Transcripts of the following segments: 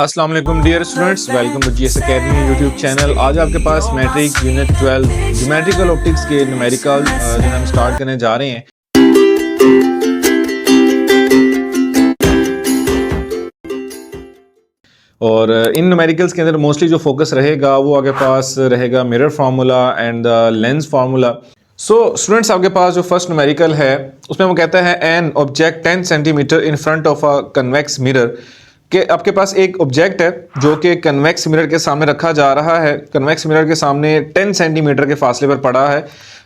अस्सलाम वालेकुम dear students, welcome to GS academy YouTube channel. आज आपके पास मैट्रिक यूनिट 12 ज्योमेट्रिकल ऑप्टिक्स के न्यूमेरिकल जो हम स्टार्ट करने जा रहे हैं। और इन न्यूमेरिकल्स के अंदर मोस्टली जो फोकस रहेगा वो आपके पास रहेगा mirror formula and lens formula. So students, आपके पास जो फर्स्ट न्यूमेरिकल है उसमें वो कहता है an object 10 centimetre in front of a convex mirror कि आपके पास एक ऑब्जेक्ट है जो कि कन्वेक्स मिरर के सामने रखा जा रहा है। कन्वेक्स मिरर के सामने 10 सेंटीमीटर के फासले पर पड़ा है।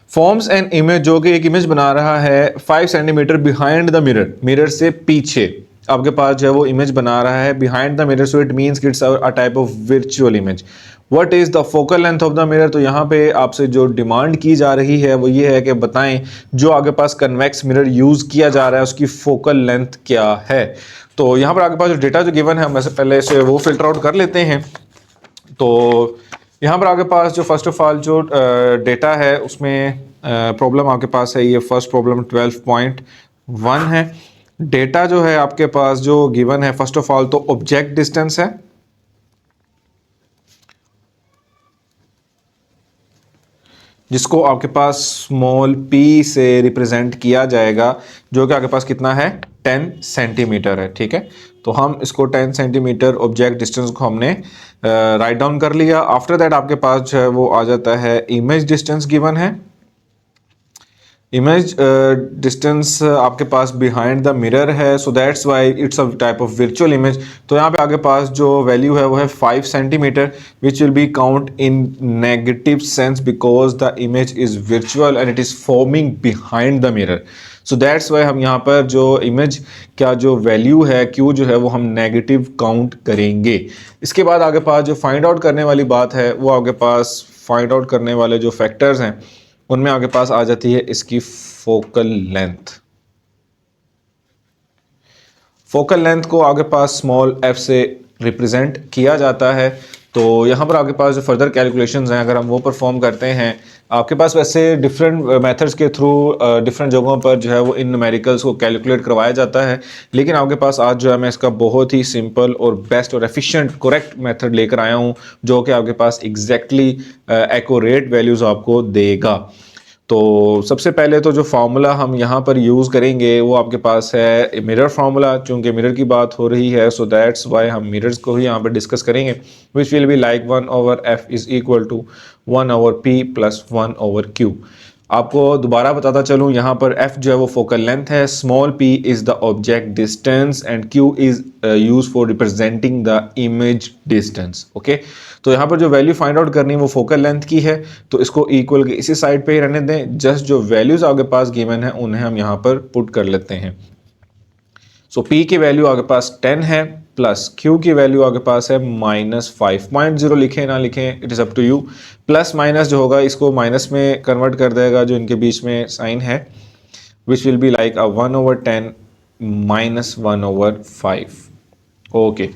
फॉर्म्स एन इमेज, जो कि एक इमेज बना रहा है 5 centimetre behind the mirror, mirror से पीछे आपके पास जो है वो इमेज बना रहा है behind the mirror. So it means it's a type of virtual image. What is the focal length of the mirror? तो यहाँ पे आपसे जो डिमांड की जा रही है वो ये है कि बताएं जो आपके पास कन्वेक्स मिरर यूज किया जा रहा है उसकी फोकल लेंथ क्या है। तो यहाँ पर आपके पास जो डेटा जो गिवन है हम ऐसे पहले से वो फिल्टर आउट कर लेते हैं। तो यहाँ पर आपके पास जो फर्स्ट ऑफ ऑल जो डेटा है उसमें प्रॉब्लम आपके पास है, ये फर्स्ट प्रॉब्लम 12.1 है। डेटा जो है आपके पास जो गिवन है फर्स्ट ऑफ ऑल तो ऑब्जेक्ट डिस्टेंस है, जिसको आपके पास स्मॉल p से रिप्रेजेंट किया जाएगा, जो कि आपके पास कितना है 10 सेंटीमीटर है। ठीक है, तो हम इसको 10 सेंटीमीटर ऑब्जेक्ट डिस्टेंस को हमने राइट डाउन कर लिया। आफ्टर दैट आपके पास जो है वो आ जाता है इमेज डिस्टेंस गिवन है। इमेज डिस्टेंस आपके पास बिहाइंड द मिरर है, so that's why it's a type of virtual image. तो यहाँ पे आपके पास जो वैल्यू है वो है 5 centimetre, which will B count in negative sense because the image is virtual and it is forming behind the mirror. So that's why हम यहाँ पर जो इमेज का जो वैल्यू है क्यू जो है वो हम नेगेटिव काउंट करेंगे। इसके बाद आगे पास जो फाइंड आउट करने वाली बात है वो आपके पास फाइंड आउट करने वाले जो फैक्टर्स हैं उनमें आपके पास आ जाती है इसकी फोकल लेंथ। फोकल लेंथ को आपके पास स्मॉल f से रिप्रेजेंट किया जाता है। तो यहाँ पर आपके पास जो फर्दर कैलकुलेशंस हैं अगर हम वो परफॉर्म करते हैं, आपके पास वैसे डिफरेंट मेथड्स के थ्रू डिफरेंट जगहों पर जो है वो इन न्यूमेरिकल्स को कैलकुलेट करवाया जाता है, लेकिन आपके पास आज जो है मैं इसका बहुत ही सिंपल और बेस्ट और एफिशिएंट करेक्ट मेथड लेकर आया हूँ जो कि आपके पास एग्जैक्टली एक्यूरेट वैल्यूज़ आपको देगा। तो सबसे पहले तो जो फार्मूला हम यहाँ पर यूज़ करेंगे वो आपके पास है मिरर फार्मूला। चूँकि मिरर की बात हो रही है सो दैट्स वाई हम मिरर्स को ही यहाँ पर डिस्कस करेंगे, which will be like 1/f is equal to 1/p plus 1/q। आपको दोबारा बताता चलूँ, यहाँ पर f जो है वो फोकल लेंथ है, small p is the object distance and q is use for representing the image distance. Okay, तो यहाँ पर जो वैल्यू फाइंड आउट करनी है वो फोकल लेंथ की है, तो इसको इक्वल के इसी साइड पे ही रहने दें। जस्ट जो वैल्यूज आपके पास गिवन है उन्हें हम यहाँ पर पुट कर लेते हैं। सो p की वैल्यू आपके पास 10 है प्लस q की वैल्यू आपके पास है -5.0। लिखें ना लिखें it is up to you. Plus minus जो होगा इसको माइनस में कन्वर्ट कर देगा जो इनके बीच में साइन है, विच will be like 1/10 - 1/5। Okay,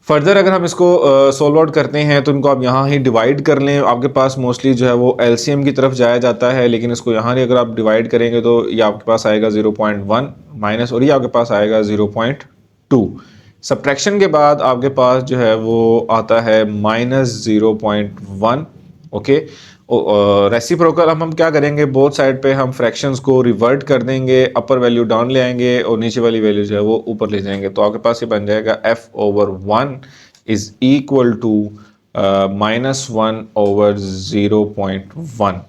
further अगर हम इसको सोल्व आउट करते हैं तो इनको आप यहाँ ही डिवाइड कर लें। आपके पास मोस्टली जो है वो एलसीएम की तरफ जाया जाता है, लेकिन इसको यहाँ ही अगर आप डिवाइड करेंगे तो ये आपके पास आएगा 0.1 माइनस और ये आपके पास आएगा 0.2। सब्ट्रैक्शन के बाद आपके पास जो है वो आता है -0.1। ओके, रेसिप्रोकल हम क्या करेंगे, बोथ साइड पे हम फ्रैक्शंस को रिवर्ट कर देंगे, अपर वैल्यू डाउन ले आएंगे और नीचे वाली वैल्यू जो है वो ऊपर ले जाएंगे। तो आपके पास ये बन जाएगा f/1 is equal to -1/0.1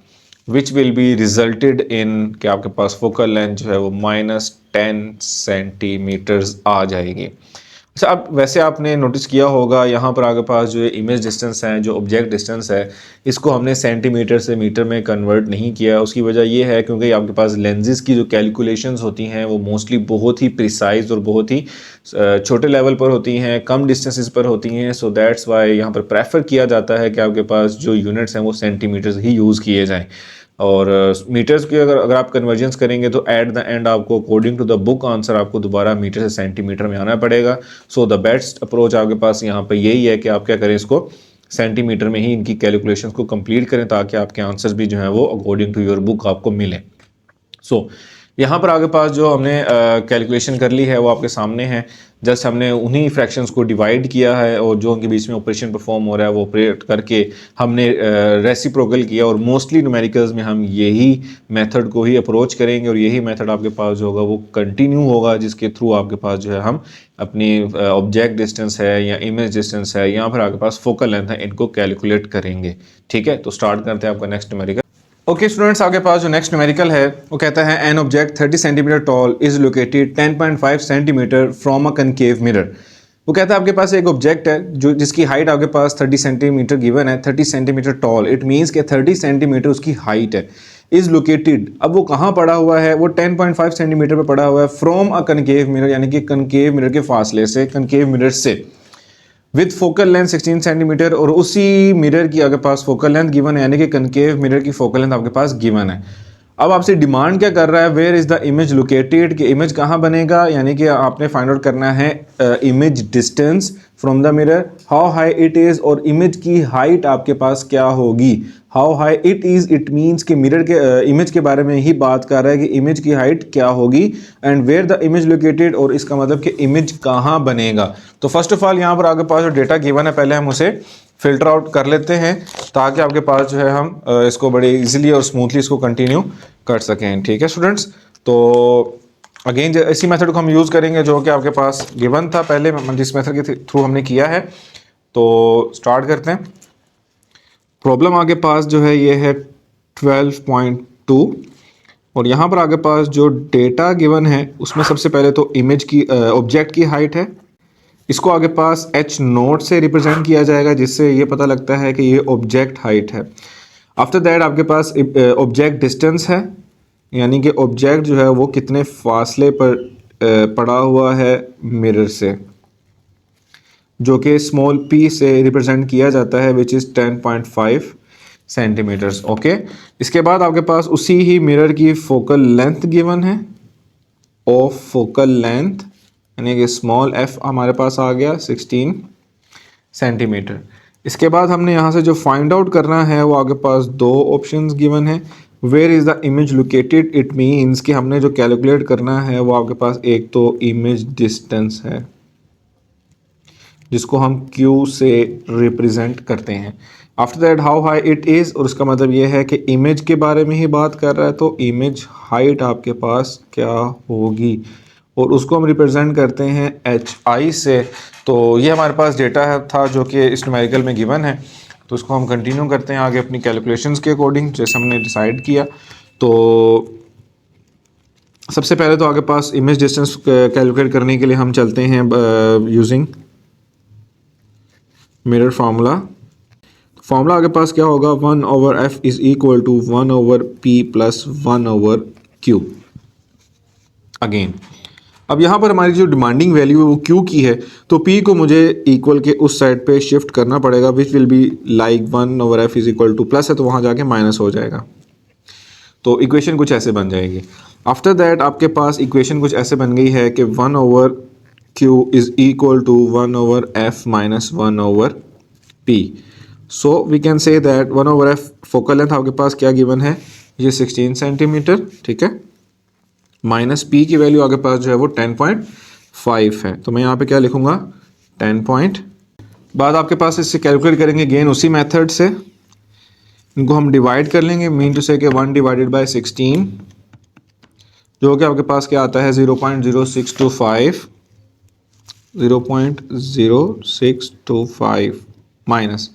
which will be resulted in कि आपके पास फोकल लेंथ जो है वो -10 सेंटीमीटर्स आ जाएगी। अच्छा, अब वैसे आपने नोटिस किया होगा यहाँ पर आपके पास जो इमेज डिस्टेंस है, जो ऑब्जेक्ट डिस्टेंस है, इसको हमने सेंटीमीटर से मीटर में कन्वर्ट नहीं किया। उसकी वजह ये है क्योंकि आपके पास लेंसेज की जो कैलकुलेशंस होती हैं वो मोस्टली बहुत ही प्रिसाइज और बहुत ही छोटे लेवल पर होती हैं, कम डिस्टेंसेस पर होती हैं। सो दैट्स वाई यहाँ पर प्रेफर किया जाता है कि आपके पास जो यूनिट्स हैं वो सेंटीमीटर्स ही यूज़ किए जाएँ। और मीटर्स की अगर आप कन्वर्जेंस करेंगे तो एट द एंड आपको according to the book answer आपको दोबारा मीटर से सेंटीमीटर में आना पड़ेगा। सो द बेस्ट अप्रोच आपके पास यहाँ पे यही है कि आप क्या करें, इसको सेंटीमीटर में ही इनकी कैलकुलेशंस को कंप्लीट करें ताकि आपके आंसर्स भी जो है वो अकॉर्डिंग टू योर बुक आपको मिले। सो यहाँ पर आपके पास जो हमने कैलकुलेशन कर ली है वो आपके सामने है। जस्ट हमने उन्हीं फ्रैक्शंस को डिवाइड किया है और जो उनके बीच में ऑपरेशन परफॉर्म हो रहा है वो ऑपरेट करके हमने रेसिप्रोकल किया, और मोस्टली न्यूमेरिकल्स में हम यही मेथड को ही अप्रोच करेंगे और यही मेथड आपके पास जो होगा वो कंटिन्यू होगा, जिसके थ्रू आपके पास जो है हम अपनी ऑब्जेक्ट डिस्टेंस है या इमेज डिस्टेंस है या फिर आपके पास फोकल लेंथ है, इनको कैलकुलेट करेंगे। ठीक है, तो स्टार्ट करते हैं आपका नेक्स्ट न्यूमेरिकल। ओके स्टूडेंट्स, आपके पास जो नेक्स्ट न्यूमेरिकल है वो कहता है an object 30 centimetre tall is located 10.5 centimetre from a concave mirror. वो कहता है आपके पास एक ऑब्जेक्ट है जो जिसकी हाइट आपके पास 30 सेंटीमीटर गिवन है, 30 सेंटीमीटर टॉल, इट मीन्स कि 30 सेंटीमीटर उसकी हाइट है। इज लोकेटेड, अब वो कहाँ पड़ा हुआ है, वो 10.5 सेंटीमीटर पर पड़ा हुआ है फ्रॉम अ कनकेव मिरर, यानी कि कनकेव मिरर के फासले से, कनकेव मिरर से, विद फोकल लेंथ 16 सेंटीमीटर, और उसी मिरर की आपके पास फोकल लेंथ गिवन है, यानी कि कनकेव मिरर की फोकल लेंथ आपके पास गिवन है। अब आपसे डिमांड क्या कर रहा है, where is the image located, कि इमेज कहाँ बनेगा, यानी कि आपने फाइंड आउट करना है image distance from the mirror, how high it is, और इमेज की हाइट आपके पास क्या होगी। How high it is, it means कि मिरर के इमेज के बारे में ही बात कर रहा है कि इमेज की हाइट क्या होगी, and where the image located, और इसका मतलब कि इमेज कहाँ बनेगा। तो फर्स्ट ऑफ ऑल यहाँ पर आपके पास जो डेटा गिवन है पहले हम उसे फिल्टर आउट कर लेते हैं, ताकि आपके पास जो है हम इसको बड़े इजीली और स्मूथली इसको कंटिन्यू कर सकें। ठीक है स्टूडेंट्स, तो अगेन इसी मेथड को हम यूज़ करेंगे जो कि आपके पास गिवन था पहले, जिस मेथड के थ्रू हमने किया है। तो स्टार्ट करते हैं। प्रॉब्लम आगे पास जो है ये है 12.2, और यहाँ पर आगे पास जो डेटा गिवन है उसमें सबसे पहले तो इमेज की ऑब्जेक्ट की हाइट है, इसको आगे पास h नोट से रिप्रेजेंट किया जाएगा, जिससे ये पता लगता है कि ये ऑब्जेक्ट हाइट है। आफ्टर दैट आपके पास ऑब्जेक्ट डिस्टेंस है, यानी कि ऑब्जेक्ट जो है वो कितने फासले पर पड़ा हुआ है मिरर से, जो कि स्मॉल p से रिप्रेजेंट किया जाता है, विच इज़ 10.5 सेंटीमीटर्स। ओके, इसके बाद आपके पास उसी ही मिरर की फोकल लेंथ गिवन है, ऑफ फोकल लेंथ यानी कि स्मॉल f हमारे पास आ गया 16 सेंटीमीटर। इसके बाद हमने यहाँ से जो फाइंड आउट करना है वो आगे पास दो ऑप्शंस गिवन है। Where is the image located, it means कि हमने जो कैलकुलेट करना है वो आपके पास एक तो इमेज डिस्टेंस है, जिसको हम Q से रिप्रेजेंट करते हैं। After that how high it is, और उसका मतलब ये है कि इमेज के बारे में ही बात कर रहा है, तो इमेज हाइट आपके पास क्या होगी, और उसको हम रिप्रेजेंट करते हैं HI से। तो ये हमारे पास डेटा है था जो कि इस न्यूमेरिकल में गिवन है, तो उसको हम कंटिन्यू करते हैं आगे अपनी कैलकुलेशंस के अकॉर्डिंग जैसे हमने डिसाइड किया। तो सबसे पहले तो आगे पास इमेज डिस्टेंस कैलकुलेट करने के लिए हम चलते हैं यूजिंग मिरर फार्मूला आगे पास क्या होगा, 1/f is equal to 1/p plus 1/q। Again अब यहाँ पर हमारी जो डिमांडिंग वैल्यू है वो Q की है, तो P को मुझे इक्वल के उस साइड पे शिफ्ट करना पड़ेगा, विच will be like 1/f is equal two plus है तो वहाँ जाके माइनस हो जाएगा, तो इक्वेशन कुछ ऐसे बन जाएगी। आफ्टर दैट आपके पास इक्वेशन कुछ ऐसे बन गई है कि 1/q is equal to 1/f minus 1/p। So we can say that 1/f focal length आपके पास क्या गिवन है, ये 16 सेंटीमीटर, ठीक है, माइनस p की वैल्यू आगे पास जो है वो 10.5 है, तो मैं यहाँ पे क्या लिखूँगा 10. बाद आपके पास इससे कैलकुलेट करेंगे गेन उसी मेथड से, इनको हम डिवाइड कर लेंगे, मीन टू से कि 1 डिवाइडेड बाय 16 जो कि आपके पास क्या आता है 0.0625 0.0625 माइनस,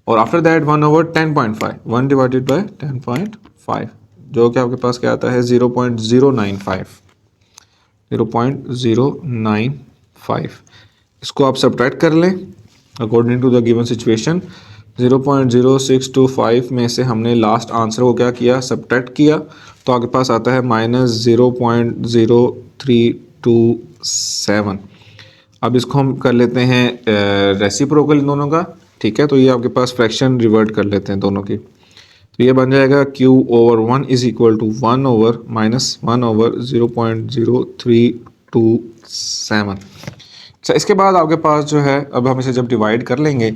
और आफ्टर दैट 1/10.5 1 डिवाइडेड बाय 10.5 जो कि आपके पास क्या आता है 0.095। इसको आप सब्ट्रैक्ट कर लें according to the given situation. 0.0625 में से हमने लास्ट आंसर को क्या किया, सब्ट्रैक्ट किया, तो आपके पास आता है -0.0327। अब इसको हम कर लेते हैं रेसिप्रोकल इन दोनों का, ठीक है, तो ये आपके पास फ्रैक्शन रिवर्ट कर लेते हैं दोनों की, तो ये बन जाएगा Q/1 इज इक्वल टू 1/-1/0.0327। अच्छा, इसके बाद आपके पास जो है अब हम इसे जब डिवाइड कर लेंगे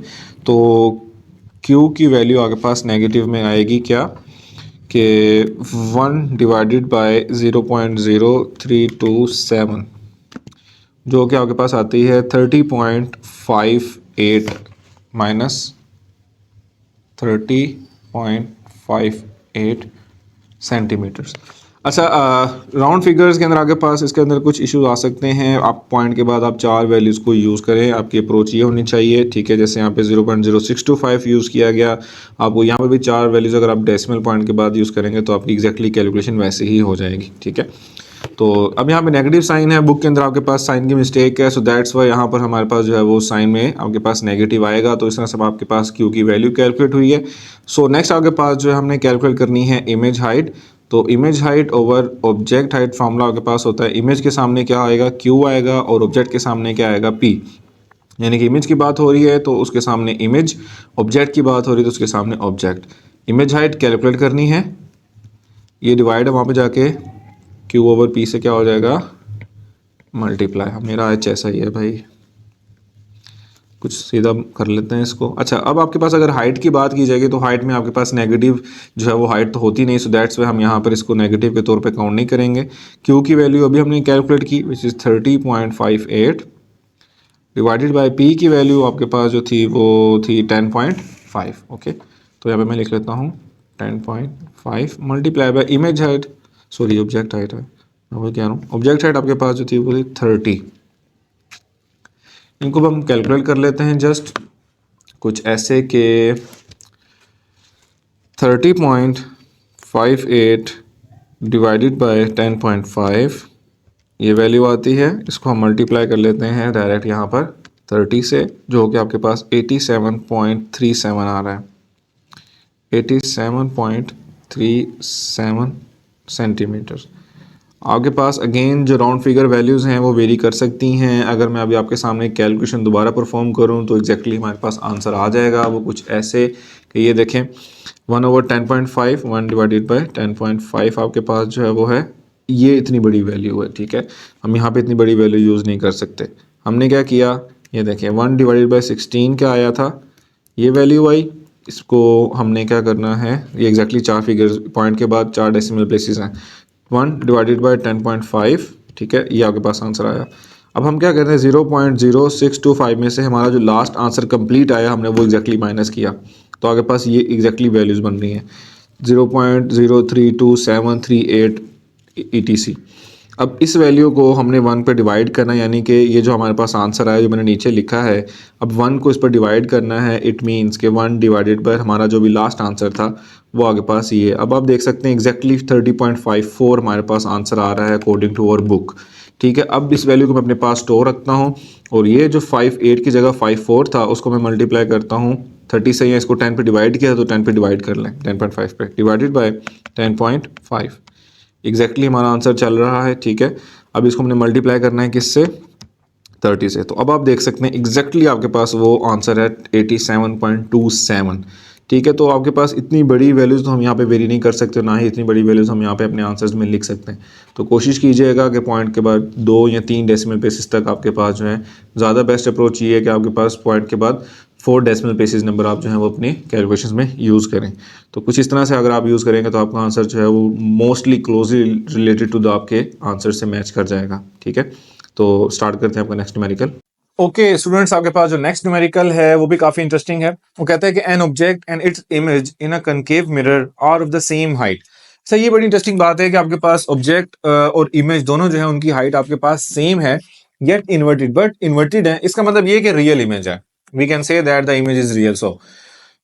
तो Q की वैल्यू आपके पास नेगेटिव में आएगी क्या, कि 1 डिवाइडेड बाय 0.0327 जो कि आपके पास आती है 30.58 माइनस 30.58 सेंटीमीटर्स। अच्छा, राउंड फिगर्स के अंदर आपके पास इसके अंदर कुछ इश्यूज आ सकते हैं। आप पॉइंट के बाद आप 4 वैल्यूज़ को यूज़ करें, आपकी अप्रोच ये होनी चाहिए, ठीक है। जैसे यहाँ पे 0.0625 यूज़ किया गया, आपको यहाँ पे भी 4 वैल्यूज़ अगर आप डेसिमल पॉइंट के बाद यूज़ करेंगे तो आपकी एग्जैक्टली कैलकुलेशन वैसे ही हो जाएगी, ठीक है। तो अब यहाँ पे नेगेटिव साइन है, बुक के अंदर आपके पास साइन की मिस्टेक है, सो दैट्स वाई यहाँ पर हमारे पास जो है वो साइन में आपके पास नेगेटिव आएगा। तो इस तरह से आपके पास क्यू की वैल्यू कैलकुलेट हुई है। सो नेक्स्ट आपके पास जो है हमने कैलकुलेट करनी है इमेज हाइट। तो image height over object height formula आपके पास होता है, इमेज के सामने क्या आएगा, क्यू आएगा, और ऑब्जेक्ट के सामने क्या आएगा, पी। यानी कि इमेज की बात हो रही है तो उसके सामने इमेज, ऑब्जेक्ट की बात हो रही है तो उसके सामने ऑब्जेक्ट। इमेज हाइट कैलकुलेट करनी है, ये डिवाइड है वहाँ पे जाके क्यू ओवर पी से क्या हो जाएगा, मल्टीप्लाई। मेरा एच ऐसा ही है भाई, कुछ सीधा कर लेते हैं इसको। अच्छा, अब आपके पास अगर हाइट की बात की जाएगी तो हाइट में आपके पास नेगेटिव जो है वो हाइट तो होती नहीं, सो दैट्स वे हम यहाँ पर इसको नेगेटिव के तौर पे काउंट नहीं करेंगे। क्यू की वैल्यू अभी हमने कैलकुलेट की which is 30.58 divided by P की वैल्यू आपके पास जो थी वो थी 10.5। ओके, तो यहाँ पे मैं लिख लेता हूँ 10.5 multiply by image height, sorry object height है, मैं वही कह रहा हूँ, ऑब्जेक्ट हाइट आपके पास जो थी वो थी 30। इनको हम कैलकुलेट कर लेते हैं जस्ट कुछ ऐसे कि 30.58 डिवाइडेड बाय 10.5 ये वैल्यू आती है। इसको हम मल्टीप्लाई कर लेते हैं डायरेक्ट यहाँ पर 30 से, जो कि आपके पास 87.37 आ रहा है, 87.37 सेंटीमीटर। आपके पास अगेन जो राउंड फिगर वैल्यूज़ हैं वो वेरी कर सकती हैं। अगर मैं अभी आपके सामने कैलकुलेशन दोबारा परफॉर्म करूं तो एग्जैक्टली हमारे पास आंसर आ जाएगा, वो कुछ ऐसे कि ये देखें 1/10.5 1 डिवाइडेड बाय 10.5 आपके पास जो है वो है, ये इतनी बड़ी वैल्यू है, ठीक है। हम यहाँ पे इतनी बड़ी वैल्यू यूज़ नहीं कर सकते। हमने क्या किया, ये देखें 1 डिवाइडेड बाई 16 क्या आया था, ये वैल्यू आई। इसको हमने क्या करना है, ये एग्जैक्टली 4 फिगर्स पॉइंट के बाद 4 डेसिमल प्लेसेस हैं, 1 डिवाइडेड बाई 10.5, ठीक है, ये आपके पास आंसर आया। अब हम क्या करते हैं 0.0625 में से हमारा जो लास्ट आंसर कंप्लीट आया हमने वो एग्जैक्टली माइनस किया, तो आपके पास ये एग्जैक्टली वैल्यूज़ बन रही हैं 0.032738 ETC। अब इस वैल्यू को हमने 1 पर डिवाइड करना है, यानी कि ये जो हमारे पास आंसर आया जो मैंने नीचे लिखा है, अब 1 को इस पर डिवाइड करना है। इट मीन्स कि 1 डिवाइडेड बाय हमारा जो भी लास्ट आंसर था वो आगे पास ये। अब आप देख सकते हैं एग्जैक्टली 30.54 हमारे पास आंसर आ रहा है अकॉर्डिंग टू अवर बुक, ठीक है। अब इस वैल्यू को मैं अपने पास स्टोर रखता हूँ, और ये जो 58 की जगह 54 था उसको मैं मल्टीप्लाई करता हूँ 30 से, या इसको 10 पे डिवाइड किया तो 10 पे डिवाइड कर लें, 10.5 पे डिवाइडेड बाय 10.5 एग्जैक्टली हमारा आंसर चल रहा है, ठीक है। अब इसको हमने मल्टीप्लाई करना है किससे, 30 से। तो अब आप देख सकते हैं एग्जैक्टली आपके पास वो आंसर है 87.27, ठीक है। तो आपके पास इतनी बड़ी वैल्यूज़ तो हम यहाँ पे वेरी नहीं कर सकते, ना ही इतनी बड़ी वैल्यूज़ हम यहाँ पे अपने आंसर्स में लिख सकते हैं। तो कोशिश कीजिएगा कि पॉइंट के बाद 2 या 3 डेसिमल प्लेसेस तक आपके पास जो है, ज़्यादा बेस्ट अप्रोच ये है कि आपके पास पॉइंट के बाद 4 डेसिमल प्लेसेस नंबर आप जो है वो अपनी कैलकुलेशंस में यूज़ करें। तो कुछ इस तरह से अगर आप यूज़ करेंगे तो आपका आंसर जो है वो mostly closely related to the आपके आंसर से मैच कर जाएगा, ठीक है। तो स्टार्ट करते हैं आपका नेक्स्ट न्यूमेरिकल। ओके स्टूडेंट्स, आपके पास जो नेक्स्ट न्यूमेरिकल है वो भी काफी इंटरेस्टिंग है। वो कहता है कि an object and its image in a concave mirror are of the same height. Sir ये बड़ी इंटरेस्टिंग बात है कि आपके पास ऑब्जेक्ट और इमेज दोनों जो है उनकी हाइट आपके पास सेम है, येट इन्वर्टेड, बट इन्वर्टेड है। इसका मतलब ये कि रियल इमेज है, we can say that the image is real. So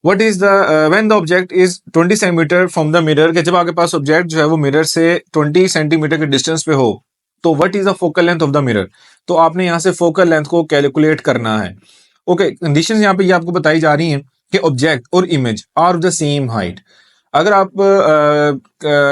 what is the when the object is 20 centimetre from the mirror, के जब आपके पास ऑब्जेक्ट जो है वो मिरर से 20 सेंटीमीटर के डिस्टेंस पे हो, तो what is the focal length of the mirror. तो आपने यहाँ से फोकल लेंथ को कैलकुलेट करना है। ओके, कंडीशंस यहाँ पे ये आपको बताई जा रही हैं कि ऑब्जेक्ट और image are of the same height. अगर आप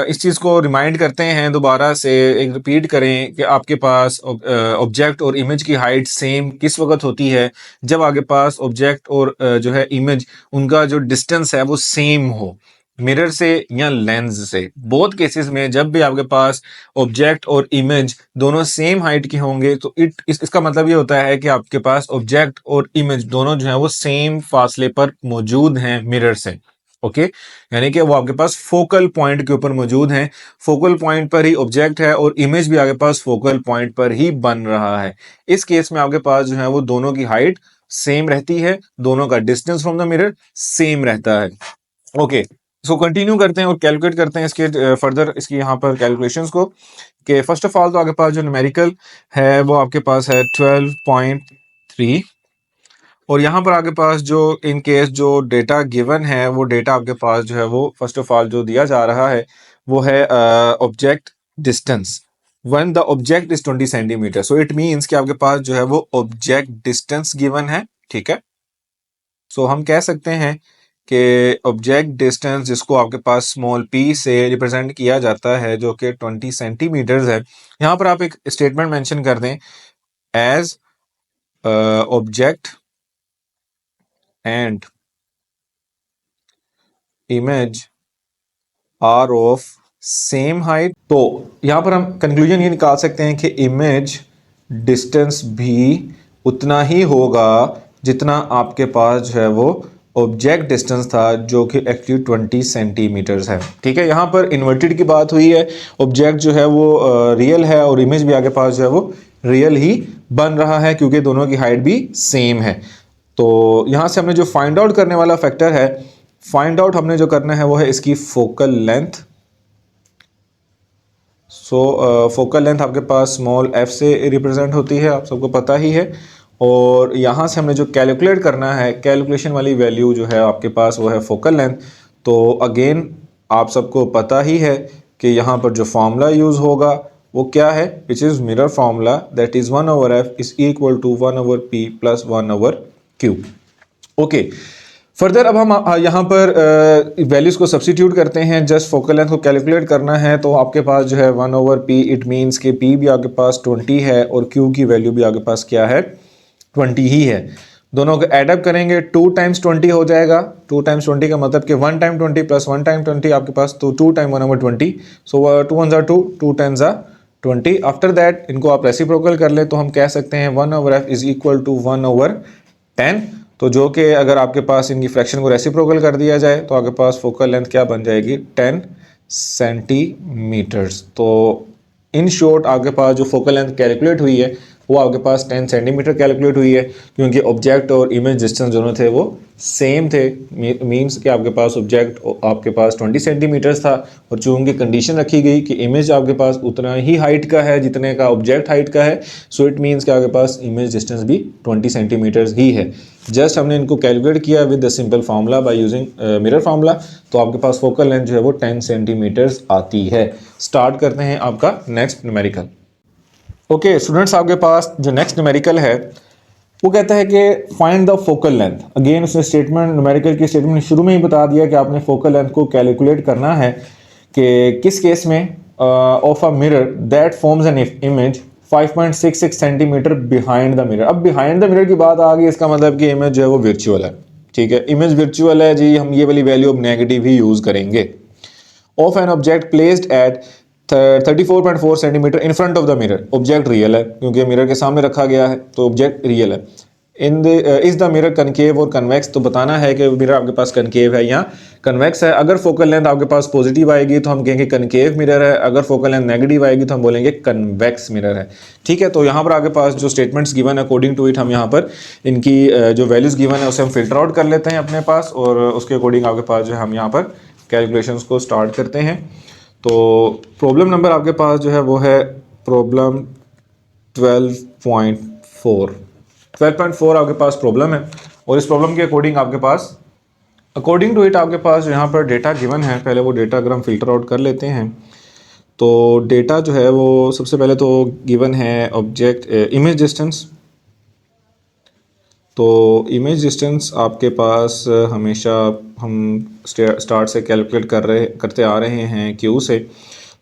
इस चीज को रिमाइंड करते हैं दोबारा से, एक रिपीट करें कि आपके पास ऑब्जेक्ट और इमेज की हाइट सेम किस वक्त होती है, जब आपके पास ऑब्जेक्ट और जो है इमेज उनका जो डिस्टेंस है वो सेम हो, मिरर से या लेंस से। बोथ केसेस में जब भी आपके पास ऑब्जेक्ट और इमेज दोनों सेम हाइट के होंगे तो इसका मतलब ये होता है कि आपके पास ऑब्जेक्ट और इमेज दोनों जो है वो सेम फासले पर मौजूद हैं मिरर से। ओके यानी कि वो आपके पास फोकल पॉइंट के ऊपर मौजूद हैं, फोकल पॉइंट पर ही ऑब्जेक्ट है और इमेज भी आपके पास फोकल पॉइंट पर ही बन रहा है। इस केस में आपके पास जो है वो दोनों की हाइट सेम रहती है, दोनों का distance from the mirror same रहता है। ओके सो कंटिन्यू करते हैं और कैलकुलेट करते हैं इसके फर्दर इसकी यहाँ पर कैलकुलेशंस को। कि फर्स्ट ऑफ ऑल तो आपके पास जो न्यूमेरिकल है वो आपके पास है 12.3 और यहाँ पर आपके पास जो इन केस जो डेटा गिवन है वो डेटा आपके पास जो है वो फर्स्ट ऑफ ऑल जो दिया जा रहा है वो है object distance when the object is 20 centimetre. So it means कि आपके पास जो है वो ऑब्जेक्ट डिस्टेंस गिवन है, ठीक है। सो हम कह सकते हैं कि ऑब्जेक्ट डिस्टेंस जिसको आपके पास स्मॉल p से रिप्रेजेंट किया जाता है जो कि 20 सेंटीमीटर्स है। यहाँ पर आप एक स्टेटमेंट मेंशन कर दें as object and image are of same height. तो यहां पर हम कंक्लूजन ये निकाल सकते हैं कि इमेज डिस्टेंस भी उतना ही होगा जितना आपके पास जो है वो ऑब्जेक्ट डिस्टेंस था जो कि एक्चुअली 20 सेंटीमीटर्स है, ठीक है। यहां पर इन्वर्टेड की बात हुई है, ऑब्जेक्ट जो है वो रियल है और इमेज भी आगे पास जो है वो रियल ही बन रहा है क्योंकि दोनों की हाइट भी सेम है। तो यहां से हमने जो फाइंड आउट करने वाला फैक्टर है, फाइंड आउट हमने जो करना है वो है इसकी फोकल लेंथ। फोकल लेंथ आपके पास स्मॉल f से रिप्रेजेंट होती है, आप सबको पता ही है। और यहाँ से हमने जो कैलकुलेट करना है, कैलकुलेशन वाली वैल्यू जो है आपके पास वो है फोकल लेंथ। तो अगेन आप सबको पता ही है कि यहाँ पर जो फार्मूला यूज़ होगा वो क्या है, which is mirror formula, that is 1/f is equal to 1/p plus 1/q। Okay further अब हम यहाँ पर वैल्यूज़ को सब्स्टिट्यूट करते हैं। जस्ट फोकल लेंथ को कैलकुलेट करना है तो आपके पास जो है 1/p, इट मीन्स कि p भी आपके पास 20 है और q की वैल्यू भी आपके पास क्या है, 20 ही है। दोनों को एडअप करेंगे 2 टाइम्स 20 हो जाएगा। 2 टाइम्स 20 का मतलब कि 1 टाइम 20 प्लस 1 टाइम 20 आपके पास, तो 2 टाइम 1/20। सो 2 1 2, 2 10 20। आफ्टर दैट इनको आप रेसिप्रोकल कर ले तो हम कह सकते हैं 1/f इज इक्वल टू 1/10। तो जो कि अगर आपके पास इनकी फ्रैक्शन को रेसिप्रोकल कर दिया जाए तो आपके पास फोकल लेंथ क्या बन जाएगी, 10 सेंटीमीटर्स। तो इन शॉर्ट आपके पास जो फोकल लेंथ कैलकुलेट हुई है वो आपके पास 10 सेंटीमीटर कैलकुलेट हुई है क्योंकि ऑब्जेक्ट और इमेज डिस्टेंस दोनों थे वो सेम थे। मींस कि आपके पास ऑब्जेक्ट आपके पास 20 सेंटीमीटर्स था और चूंकि कंडीशन रखी गई कि इमेज आपके पास उतना ही हाइट का है जितने का ऑब्जेक्ट हाइट का है, सो इट मींस कि आपके पास इमेज डिस्टेंस भी 20 सेंटीमीटर्स ही है। जस्ट हमने इनको कैलकुलेट किया with the simple formula by using mirror formula, तो आपके पास फोकल लेंथ जो है वो 10 सेंटीमीटर्स आती है। स्टार्ट करते हैं आपका नेक्स्ट न्यूमेरिकल। ओके स्टूडेंट्स, आपके पास जो नेक्स्ट न्यूमेरिकल है वो कहता है कि find the focal length. Again उसने स्टेटमेंट, न्यूमेरिकल की स्टेटमेंट शुरू में ही बता दिया कि आपने फोकल लेंथ को कैलकुलेट करना है कि किस केस में of a mirror that forms an image 5.66 centimetre behind the mirror. अब बिहाइंड द मिरर की बात आ गई, इसका मतलब कि इमेज जो है वो वर्चुअल है, ठीक है। इमेज वर्चुअल है जी, हम ये वाली वैल्यू अब नेगेटिव ही यूज करेंगे। Of an object placed at 34.4 centimetre in front of the mirror. Object real है क्योंकि मिरर के सामने रखा गया है तो ऑब्जेक्ट रियल है। In the is the mirror concave और कन्वेक्स, तो बताना है कि मिरर आपके पास कनकेव है या कन्वेक्स है। अगर फोकल लेंथ आपके पास पॉजिटिव आएगी तो हम कहेंगे कनकेव मिरर है, अगर फोकल लेंथ नेगेटिव आएगी तो हम बोलेंगे कन्वेक्स मिरर है, ठीक है। तो यहाँ पर आपके पास जो स्टेटमेंट्स गिवन है अकॉर्डिंग टू इट हम यहाँ पर इनकी जो वैल्यूज गिवन है उसे हम फिल्टर आउट कर लेते हैं अपने पास और उसके अकॉर्डिंग आपके पास जो है हम यहाँ पर कैलकुलेशंस को स्टार्ट करते हैं। तो प्रॉब्लम नंबर आपके पास जो है वो है प्रॉब्लम 12.4 आपके पास प्रॉब्लम है और इस प्रॉब्लम के अकॉर्डिंग आपके पास अकॉर्डिंग टू इट आपके पास यहाँ पर डेटा गिवन है। पहले वो डेटा अगर हम फिल्टर आउट कर लेते हैं तो डेटा जो है वो सबसे पहले तो गिवन है ऑब्जेक्ट इमेज डिस्टेंस। तो इमेज डिस्टेंस आपके पास हमेशा हम स्टार्ट से कैलकुलेट करते आ रहे हैं क्यू से,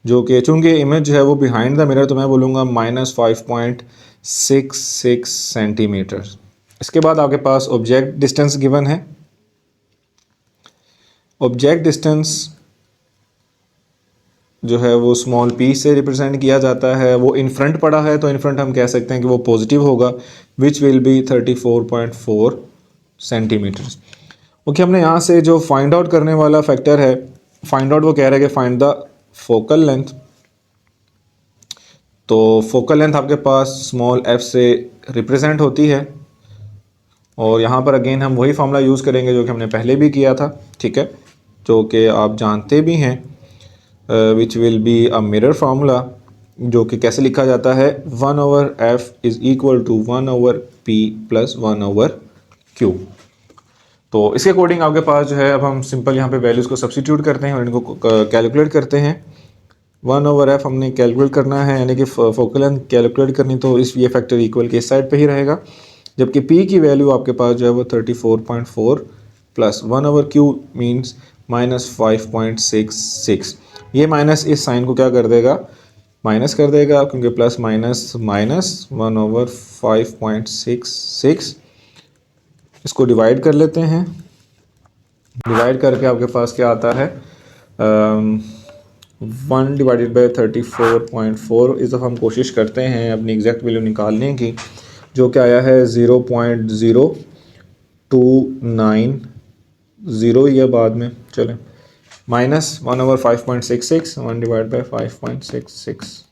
जो कि चूँकि इमेज जो है वो बिहाइंड द मिरर तो मैं बोलूँगा -5.66 सेंटीमीटर। इसके बाद आपके पास ऑब्जेक्ट डिस्टेंस गिवन है। ऑब्जेक्ट डिस्टेंस जो है वो स्मॉल p से रिप्रेजेंट किया जाता है, वो इन फ्रंट पड़ा है तो इन फ्रंट हम कह सकते हैं कि वो पॉजिटिव होगा, which will be 34.4 centimetres. Okay, हमने यहाँ से जो फाइंड आउट करने वाला फैक्टर है, फाइंड आउट वो कह रहा है कि फाइंड द फोकल लेंथ। तो फोकल लेंथ आपके पास स्मॉल f से रिप्रेजेंट होती है, और यहाँ पर अगेन हम वही फार्मूला यूज़ करेंगे जो कि हमने पहले भी किया था, ठीक है, जो कि आप जानते भी हैं, विच will be a mirror formula, जो कि कैसे लिखा जाता है, 1/f is equal to 1/p plus 1/q। तो इसके अकॉर्डिंग आपके पास जो है, अब हम सिंपल यहाँ पे वैल्यूज़ को सब्स्टिट्यूट करते हैं और इनको कैलकुलेट करते हैं। 1/f हमने कैलकुलेट करना है, यानी कि फोकल लेंथ कैलकुलेट करनी, तो इस ये फैक्टर इक्वल के इस साइड पे ही रहेगा, जबकि p की वैल्यू आपके पास जो है वो 34.4 प्लस 1/q मीन्स -5.66। ये माइनस इस साइन को क्या कर देगा, माइनस कर देगा, क्योंकि प्लस माइनस माइनस 1/5.66। इसको डिवाइड कर लेते हैं, डिवाइड करके आपके पास क्या आता है, 1 डिवाइडेड बाई 34.4। इस दफ़ा हम कोशिश करते हैं अपनी एग्जैक्ट वैल्यू निकालने की, जो कि आया है 0.0290 या बाद में चलें, minus 1/5.66, 1 divide by 5.66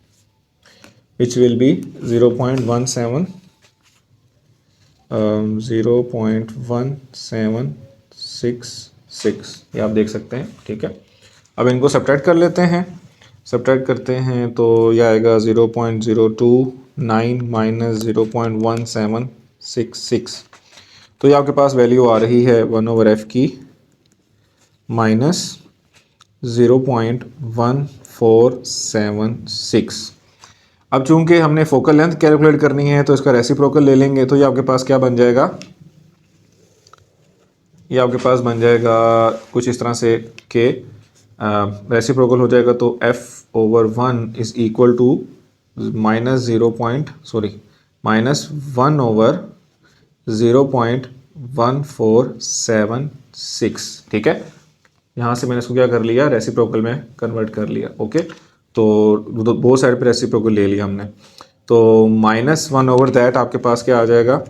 which will B 0.1766, ये आप देख सकते हैं, ठीक है। अब इनको सब्ट्रैक्ट कर लेते हैं, सब्ट्रैक्ट करते हैं तो यह आएगा 0.029 माइनस 0.1766। तो ये आपके पास वैल्यू आ रही है 1/f की माइनस 0.1476। अब चूंकि हमने फोकल लेंथ कैलकुलेट करनी है तो इसका रेसिप्रोकल ले लेंगे, तो ये आपके पास क्या बन जाएगा, ये आपके पास बन जाएगा कुछ इस तरह से कि रेसिप्रोकल हो जाएगा, तो f/1 इज़ इक्वल टू -1/0.1476, ठीक है। यहाँ से मैंने इसको क्या कर लिया, रेसिप्रोकल में कन्वर्ट कर लिया, ओके। तो बोथ साइड पे रेसिप्रोकल ले लिया हमने, तो -1/that आपके पास क्या आ जाएगा,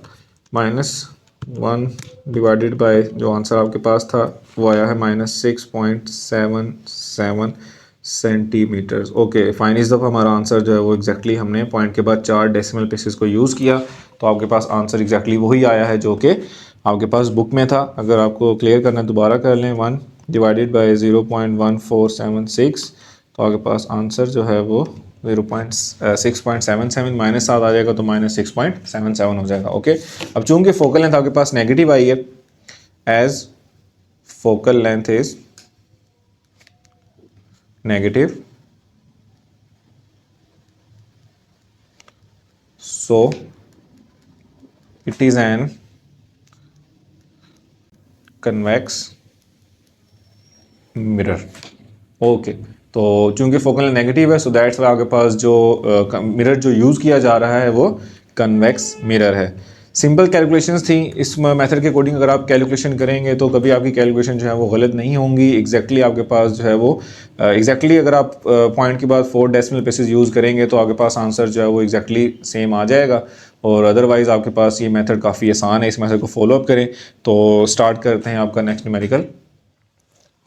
-1 डिवाइडेड बाय जो आंसर आपके पास था वो आया है -6.77 सेंटीमीटर्स। ओके फाइन, इस दफ़ा हमारा आंसर जो है वो एग्जैक्टली हमने पॉइंट के बाद 4 डेसिमल प्लेसेस को यूज़ किया, तो आपके पास आंसर एग्जैक्टली वही आया है जो कि आपके पास बुक में था। अगर आपको क्लियर करना है दोबारा कर लें, 1 डिवाइडेड बाय 0.1476, तो आपके पास आंसर जो है वो 0.6.77 माइनस 7 आ जाएगा, तो -6.77 हो जाएगा, ओके। अब चूंकि फोकल लेंथ आपके पास नेगेटिव आई है, as focal length is negative, so it is an convex mirror, okay. तो चूंकि फोकल लेंथ नेगेटिव है, सो दैट्स वाई आपके पास जो मिरर जो यूज़ किया जा रहा है वो कन्वेक्स मिरर है। सिंपल कैलकुलेशंस थी, इस मेथड के अकॉर्डिंग अगर आप कैलकुलेशन करेंगे तो कभी आपकी कैलकुलेशन जो है वो गलत नहीं होंगी, एग्जैक्टली आपके पास जो है वो एग्जैक्टली अगर आप पॉइंट के बाद 4 डेसिमल प्लेसेस यूज़ करेंगे तो आपके पास आंसर जो है वो एग्जैक्टली सेम आ जाएगा, और अदरवाइज़ आपके पास ये मेथड काफ़ी आसान है, इस मेथड को फॉलो अप करें। तो स्टार्ट करते हैं आपका नेक्स्ट न्यूमेरिकल।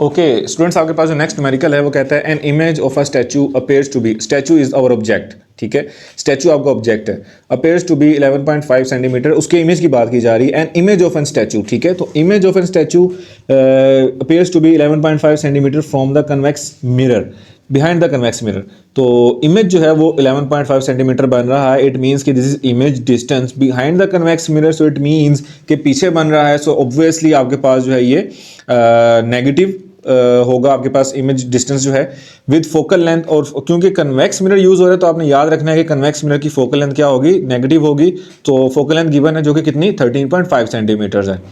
ओके स्टूडेंट्स, आपके पास जो नेक्स्ट न्यूमेरिकल है वो कहता है an image of a statue appears to be, statue is our object, ठीक है, स्टैचू आपका ऑब्जेक्ट है, अपेयर्स टू बी 11.5 सेंटीमीटर, उसके इमेज की बात की जा रही है, an image of an statue, ठीक है। तो image of an statue appears to be 11.5 centimetre from the convex mirror, behind the convex mirror. तो इमेज जो है वो 11.5 सेंटीमीटर बन रहा है, इट मीन्स कि this is image distance behind the convex mirror, so it means कि पीछे बन रहा है, सो ऑब्वियसली आपके पास जो है ये नेगेटिव होगा आपके पास इमेज डिस्टेंस जो है विद फोकल लेंथ, और क्योंकि कन्वेक्स मिरर यूज हो रहा है तो आपने याद रखना है कि कन्वेक्स मिरर की फोकल लेंथ क्या होगी, नेगेटिव होगी। तो फोकल लेंथ गिवन है जो कि कितनी 13.5 सेंटीमीटर है।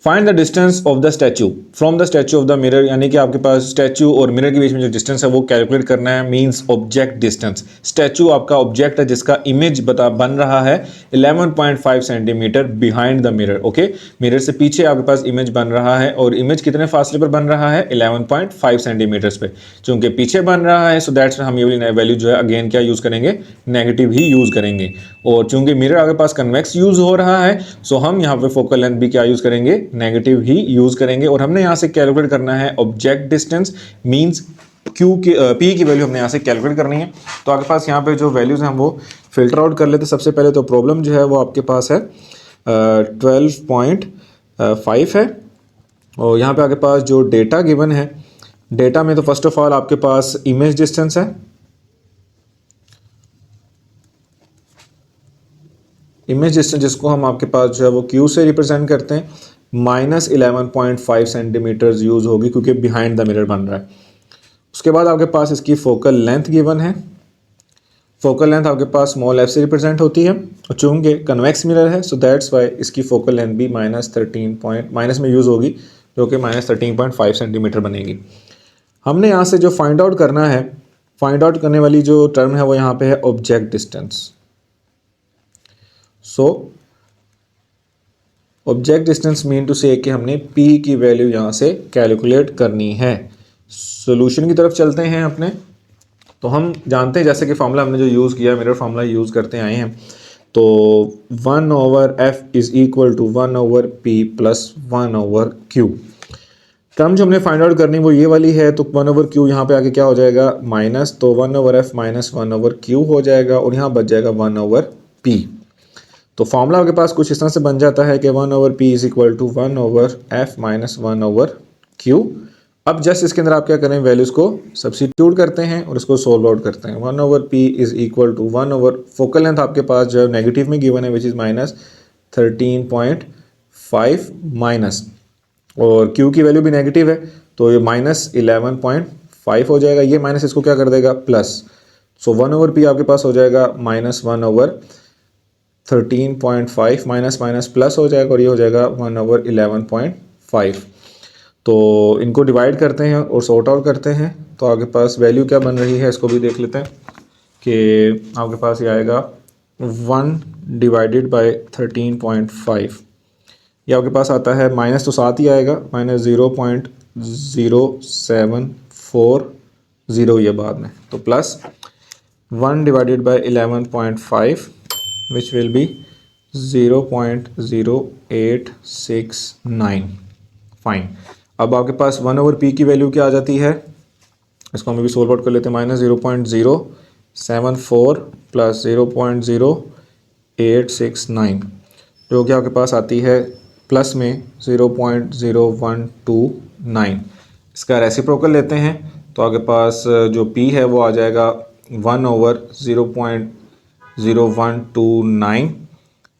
Find the distance of the statue from the statue of the mirror, यानी कि आपके पास स्टैचू और मिरर के बीच में जो डिस्टेंस है वो कैलकुलेट करना है, मींस ऑब्जेक्ट डिस्टेंस। स्टैचू आपका ऑब्जेक्ट है जिसका इमेज बन रहा है 11.5 centimetre behind the mirror, okay. Mirror से पीछे आपके पास इमेज बन रहा है, और इमेज कितने फासले पर बन रहा है 11.5 सेंटीमीटर्स पे, चूंकि पीछे बन रहा है, सो दैट्स हम ये वाली वैल्यू जो है अगेन क्या यूज करेंगे, नेगेटिव ही यूज करेंगे। और चूंकि मिरर आपके पास कन्वेक्स यूज हो रहा है, सो हम यहाँ पे फोकल लेंथ भी क्या यूज करेंगे, नेगेटिव ही यूज करेंगे। और हमने यहाँ से कैलकुलेट करना है ऑब्जेक्ट डिस्टेंस, मींस क्यू की पी की वैल्यू हमने यहाँ से कैलकुलेट करनी है। तो आपके पास यहाँ पे जो वैल्यूज हैं हम वो फिल्टर आउट कर लेते हैं। सबसे पहले तो प्रॉब्लम जो है वो आपके पास है 12.5 है, और यहाँ पे आपके पास जो डेटा गिवन है, डेटा में तो फर्स्ट ऑफ ऑल आपके पास इमेज डिस्टेंस है, इमेज डिस्टेंस जिसको हम आपके पास जो है वो क्यू से रिप्रेजेंट करते हैं, -11.5 सेंटीमीटर्स यूज होगी क्योंकि बिहाइंड द मिरर बन रहा है। उसके बाद आपके पास इसकी फोकल लेंथ गिवन है, फोकल लेंथ आपके पास स्मॉल एफ से रिप्रेजेंट होती है, और चूंकि कन्वेक्स मिरर है सो दैट्स वाई इसकी फोकल लेंथ भी माइनस में यूज़ होगी, जो कि -13.5 सेंटीमीटर बनेगी। हमने यहाँ से जो फाइंड आउट करना है, फाइंड आउट करने वाली जो टर्म है वो यहाँ पे है object distance. So object distance mean to say कि हमने p की वैल्यू यहाँ से कैलकुलेट करनी है। सॉल्यूशन की तरफ चलते हैं अपने। तो हम जानते हैं जैसे कि फार्मूला हमने जो यूज़ किया, मिरर फार्मूला यूज़ करते आए हैं, तो 1/f is equal to 1/p plus 1/q। Term जो हमने फाइंड आउट करनी वो ये वाली है, तो 1/q यहाँ पे आके क्या हो जाएगा माइनस, तो 1/f माइनस 1/q हो जाएगा, और यहाँ बच जाएगा 1/p। तो फॉर्मूला आपके पास कुछ इस तरह से बन जाता है कि 1/p is equal to 1/f minus 1/q। अब जस्ट इसके अंदर आप क्या करें, वैल्यूज़ को सब्स्टिट्यूट करते हैं और इसको सोल्व आउट करते हैं। 1/p is equal to 1 focal length आपके पास जो है नेगेटिव में गिवन है विच इज़ -13.5 माइनस, और q की वैल्यू भी नेगेटिव है तो ये -11.5 हो जाएगा, ये माइनस इसको क्या कर देगा प्लस, सो 1/p आपके पास हो जाएगा -1/13.5 माइनस माइनस प्लस हो जाएगा, और ये हो जाएगा 1/11.5। तो इनको डिवाइड करते हैं और सॉर्ट आउट करते हैं, तो आपके पास वैल्यू क्या बन रही है इसको भी देख लेते हैं कि आपके पास ये आएगा 1 डिवाइडेड बाय 13.5, ये आपके पास आता है माइनस तो साथ ही आएगा -0.0740 ये बाद में, तो plus 1 divided bye 11.5 which will be 0.0869। Fine. अब आपके पास 1/p की वैल्यू क्या आ जाती है, इसको हम भी सोल्व आउट कर लेते हैं, -0.074 प्लस 0.0869, जो कि आपके पास आती है प्लस में 0.0129। इसका रेसिप्रोकल लेते हैं तो आपके पास जो p है वो आ जाएगा 1/0.0129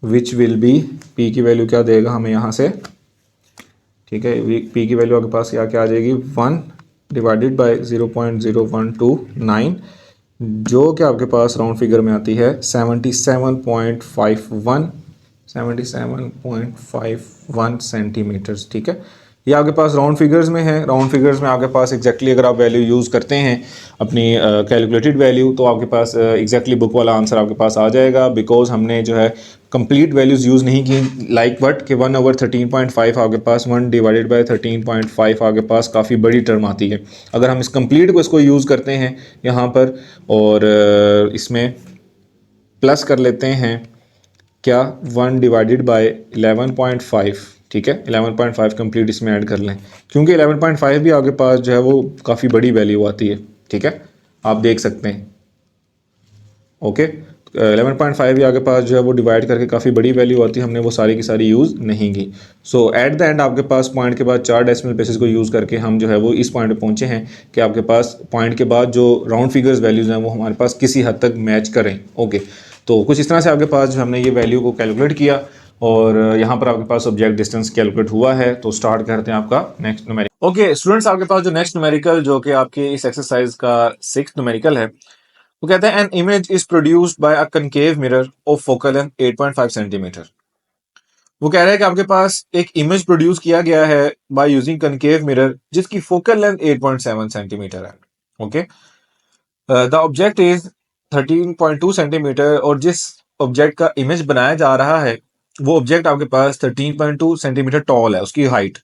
विच विल बी, p की वैल्यू क्या देगा हमें यहाँ से, ठीक है, p की वैल्यू आपके पास क्या आ जाएगी 1 डिवाइडेड बाय 0.0129, जो कि आपके पास राउंड फिगर में आती है 77.51 सेंटीमीटर्स। ठीक है, ये आपके पास राउंड फिगर्स में है। राउंड फिगर्स में आपके पास एग्जैक्टली अगर आप वैल्यू यूज़ करते हैं अपनी कैलकुलेटेड वैल्यू, तो आपके पास एग्जैक्टली बुक वाला आंसर आपके पास आ जाएगा, बिकॉज हमने जो है कंप्लीट वैल्यूज़ यूज़ नहीं की, लाइक बट कि 1/13.5 आपके पास 1 डिवाइडेड बाय 13.5 आपके पास काफ़ी बड़ी टर्म आती है। अगर हम इस कंप्लीट को इसको यूज़ करते हैं यहाँ पर और इसमें प्लस कर लेते हैं क्या 1 डिवाइडेड बाय 11.5, ठीक है, 11.5 कंप्लीट इसमें ऐड कर लें, क्योंकि 11.5 भी आपके पास जो है वो काफ़ी बड़ी वैल्यू आती है। ठीक है, आप देख सकते हैं। ओके, 11.5 भी आपके पास जो है वो डिवाइड करके काफ़ी बड़ी वैल्यू आती है, हमने वो सारी की सारी यूज़ नहीं की। सो एट द एंड आपके पास पॉइंट के बाद 4 डेसिमल प्लेसेस को यूज़ करके हम जो है वो इस पॉइंट पे पहुंचे हैं कि आपके पास पॉइंट के बाद जो राउंड फिगर्स वैल्यूज़ हैं वो हमारे पास किसी हद तक मैच करें। ओके, तो कुछ इस तरह से आपके पास जो हमने ये वैल्यू को कैलकुलेट किया और यहाँ पर आपके पास ऑब्जेक्ट डिस्टेंस कैलकुलेट हुआ है। तो स्टार्ट करते हैं आपका नेक्स्ट न्यूमेरिकल। ओके स्टूडेंट्स, आपके पास जो नेक्स्ट न्यूमेरिकल जो कि आपके इस एक्सरसाइज का 6th न्यूमेरिकल है, वो कहते हैं an image is produced by a concave mirror of focal length 8.5 centimetre. वो कह रहा है कि आपके पास एक इमेज प्रोड्यूस किया गया है बाय यूजिंग कनकेव मिरर जिसकी फोकल लेंथ 8.7 सेंटीमीटर है। Okay, the object is 13.2 centimetre, और जिस ऑब्जेक्ट का इमेज बनाया जा रहा है वो ऑब्जेक्ट आपके पास 13.2 सेंटीमीटर टॉल है, उसकी height,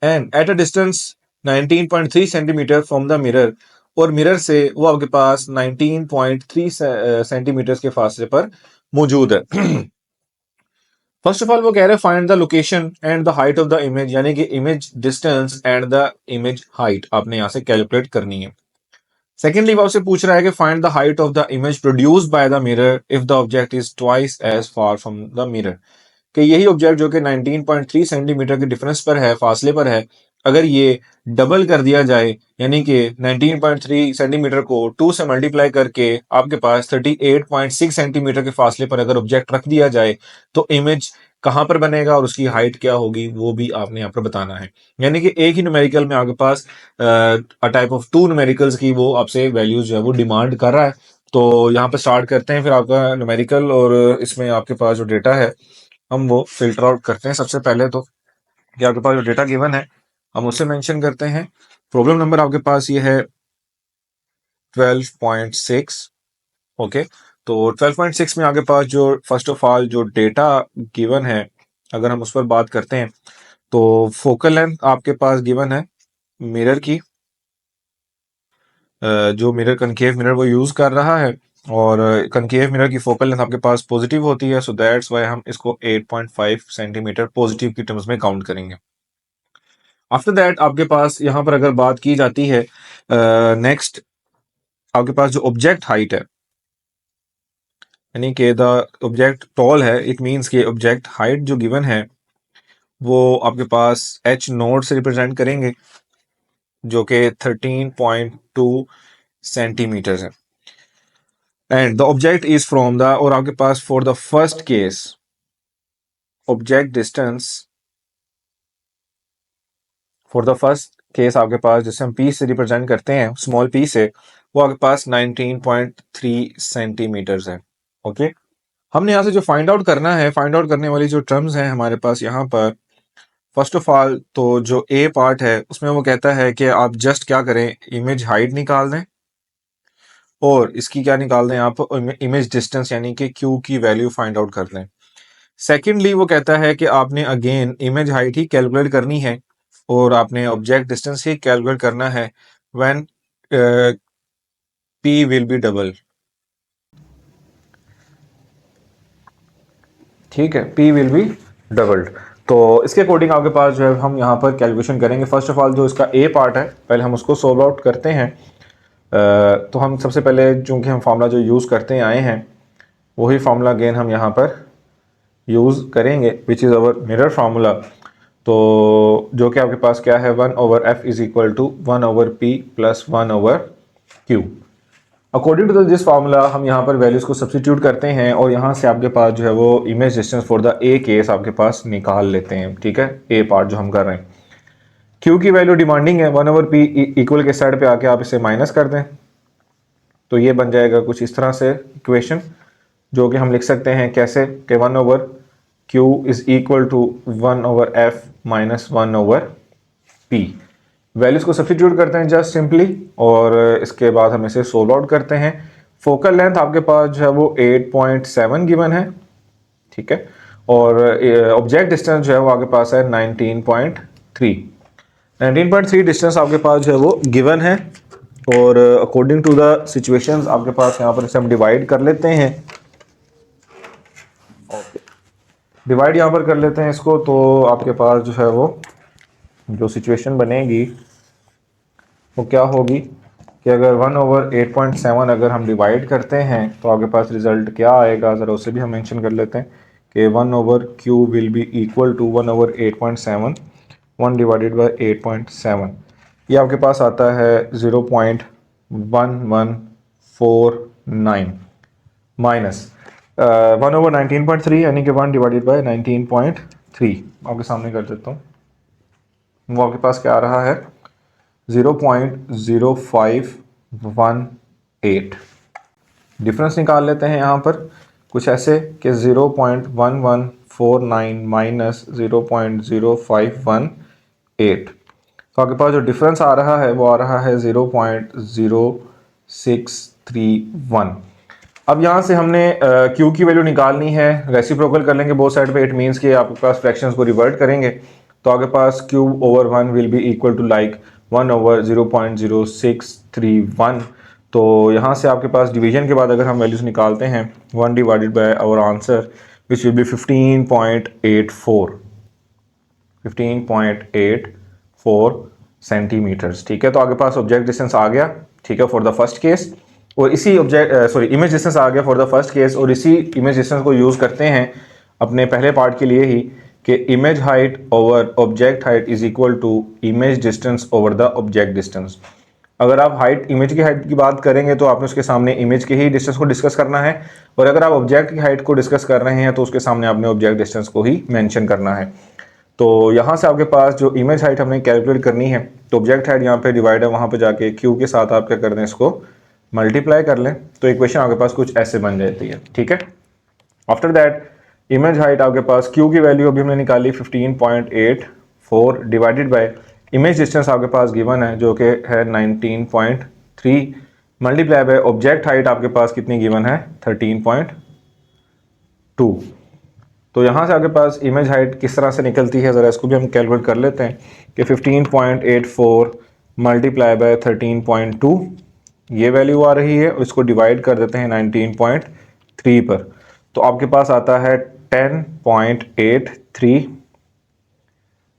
and at a distance 19.3 centimetre from the mirror, और मिरर से वो आपके पास 19.3 सेंटीमीटर के फासले पर मौजूद है। फर्स्ट ऑफ ऑल वो कह रहे हैं find the location and the height of the image, यानी कि image distance and the image height आपने यहाँ से कैलकुलेट करनी है। सेकेंडली वो आपसे पूछ रहा है कि find the height of the image produced by the mirror if the object is twice as far from the mirror, कि यही ऑब्जेक्ट जो कि 19.3 सेंटीमीटर के डिफरेंस पर है, फासले पर है, अगर ये डबल कर दिया जाए यानी कि 19.3 सेंटीमीटर को 2 से मल्टीप्लाई करके आपके पास 38.6 सेंटीमीटर के फासले पर अगर ऑब्जेक्ट रख दिया जाए तो इमेज कहाँ पर बनेगा और उसकी हाइट क्या होगी वो भी आपने यहाँ पर बताना है। यानी कि एक ही न्यूमेरिकल में आपके पास टाइप ऑफ टू न्यूमेरिकल्स की वो आपसे वैल्यूज जो है वो डिमांड कर रहा है। तो यहाँ पर स्टार्ट करते हैं, फिर आपका न्यूमेरिकल और इसमें आपके पास जो डेटा है हम वो फिल्टर आउट करते हैं। सबसे पहले तो कि आपके पास जो डेटा गिवन है हम उसे मेंशन करते हैं। प्रॉब्लम नंबर आपके पास ये है 12.6। ओके, तो 12.6 में आपके पास जो फर्स्ट ऑफ ऑल जो डेटा गिवन है अगर हम उस पर बात करते हैं तो फोकल लेंथ आपके पास गिवन है मिरर की, जो मिरर कनकेव मिरर वो यूज कर रहा है और कनकेव मिरर की फोकल लेंथ आपके पास पॉजिटिव होती है, सो दैट्स व्हाई हम इसको 8.5 सेंटीमीटर पॉजिटिव की टर्म्स में काउंट करेंगे। आफ्टर दैट आपके पास यहाँ पर अगर बात की जाती है नेक्स्ट आपके पास जो ऑब्जेक्ट हाइट है यानी कि द ऑब्जेक्ट टॉल है, इट मींस के ऑब्जेक्ट हाइट जो गिवन है वो आपके पास एच नोट से रिप्रेजेंट करेंगे जो कि 13.2 सेंटीमीटर है। And the object is from the, और आपके पास for the first case object distance for the first case आपके पास जिसे हम पी से रिप्रेजेंट करते हैं स्मॉल पी से, वो आपके पास 19.3 सेंटीमीटर है। ओके, हमने यहाँ से जो फाइंड आउट करना है, फाइंड आउट करने वाली जो टर्म्स हैं हमारे पास यहाँ पर, फर्स्ट ऑफ ऑल तो जो ए पार्ट है उसमें वो कहता है कि आप जस्ट क्या करें, इमेज हाइट निकाल दें और इसकी क्या निकाल दें आप, इमेज डिस्टेंस यानी कि क्यू की वैल्यू फाइंड आउट कर लें। सेकेंडली वो कहता है कि आपने अगेन इमेज हाइट ही कैलकुलेट करनी है और आपने ऑब्जेक्ट डिस्टेंस ही कैलकुलेट करना है when P will be double. ठीक है, पी विल बी डबल्ड। तो इसके अकॉर्डिंग आपके पास जो है हम यहाँ पर कैलकुलेशन करेंगे। फर्स्ट ऑफ ऑल जो इसका ए पार्ट है पहले हम उसको सोल्व आउट करते हैं। तो हम सबसे पहले चूंकि हम फार्मूला जो यूज़ करते आए हैं वही फार्मूला अगेन हम यहाँ पर यूज़ करेंगे which is our mirror formula. तो जो कि आपके पास क्या है 1/f is equal to 1/p plus 1/q। According to this formula हम यहाँ पर वैल्यूज को सब्स्टिट्यूट करते हैं और यहाँ से आपके पास जो है वो image distance for the A case आपके पास निकाल लेते हैं। ठीक है, ए पार्ट जो हम कर रहे हैं, क्यू की वैल्यू डिमांडिंग है 1/p, इक्वल के साइड पे आके आप इसे माइनस कर दें तो ये बन जाएगा कुछ इस तरह से इक्वेशन, जो कि हम लिख सकते हैं कैसे कि 1/q is equal to 1/f minus 1/p। Values को सब्स्टिट्यूट करते हैं जस्ट सिंपली और इसके बाद हम इसे सोल्व आउट करते हैं। फोकल लेंथ आपके पास जो है वो 8.7 गिवन है। ठीक है, और ऑब्जेक्ट डिस्टेंस जो है वो आपके पास है 19.3 डिस्टेंस आपके पास जो है वो गिवन है और अकॉर्डिंग टू द सिचुएशंस आपके पास यहाँ पर इसे हम डिवाइड कर लेते हैं। डिवाइड यहाँ पर कर लेते हैं इसको, तो आपके पास जो है वो जो सिचुएशन बनेगी वो क्या होगी कि अगर 1/8.7 अगर हम डिवाइड करते हैं तो आपके पास रिजल्ट क्या आएगा, ज़रा उसे भी हम मेंशन कर लेते हैं कि 1/q will be equal to 1/8.7, 1 divided by 8.7, ये आपके पास आता है 0.1149 माइनस 1/19.3 यानी कि 1 डिवाइडेड बाय 19.3 आपके सामने कर देता हूँ, वो आपके पास क्या आ रहा है 0.0518। डिफरेंस निकाल लेते हैं यहाँ पर कुछ ऐसे कि 0.1149 माइनस 0.0518, तो आपके पास जो डिफरेंस आ रहा है वो आ रहा है 0.0631। अब यहाँ से हमने Q की वैल्यू निकालनी है, रेसिप्रोकल कर लेंगे बोथ साइड पे, इट मीन्स कि आपके पास फ्रैक्शंस को रिवर्ट करेंगे तो आपके पास Q/1 will be equal to like 1/0.0631। तो यहाँ से आपके पास डिवीजन के बाद अगर हम वैल्यूज निकालते हैं 1 divided by our answer which will be 15.84 centimetres. ठीक है, तो आपके पास ऑब्जेक्ट डिस्टेंस आ गया। ठीक है, फॉर द फर्स्ट केस, और इसी इमेज डिस्टेंस आ गया फॉर द फर्स्ट केस, और इसी इमेज डिस्टेंस को यूज़ करते हैं अपने पहले पार्ट के लिए ही कि image height over object height is equal to image distance over the object distance. अगर आप इमेज की हाइट की बात करेंगे तो आपने उसके सामने इमेज के ही डिस्टेंस को डिस्कस करना है, और अगर आप ऑब्जेक्ट की हाइट को डिस्कस कर रहे हैं तो उसके सामने आपने ऑब्जेक्ट डिस्टेंस को ही मेंशन करना है। तो यहाँ से आपके पास जो इमेज हाइट हमने कैलकुलेट करनी है, तो ऑब्जेक्ट हाइट यहाँ पे डिवाइड है, वहाँ पे जाके क्यू के साथ आप क्या कर दें, इसको मल्टीप्लाई कर लें, तो इक्वेशन आपके पास कुछ ऐसे बन जाती है। ठीक है, आफ्टर दैट इमेज हाइट आपके पास क्यू की वैल्यू अभी हमने निकाली 15.84 डिवाइडेड बाय इमेज डिस्टेंस आपके पास गिवन है जो कि है 19.3 मल्टीप्लाई बाय ऑब्जेक्ट हाइट आपके पास कितनी गिवन है 13.2। तो यहाँ से आपके पास इमेज हाइट किस तरह से निकलती है, ज़रा इसको भी हम कैलकुलेट कर लेते हैं कि 15.84 मल्टीप्लाई बाय 13.2 ये वैल्यू आ रही है, और इसको डिवाइड कर देते हैं 19.3 पर, तो आपके पास आता है 10.83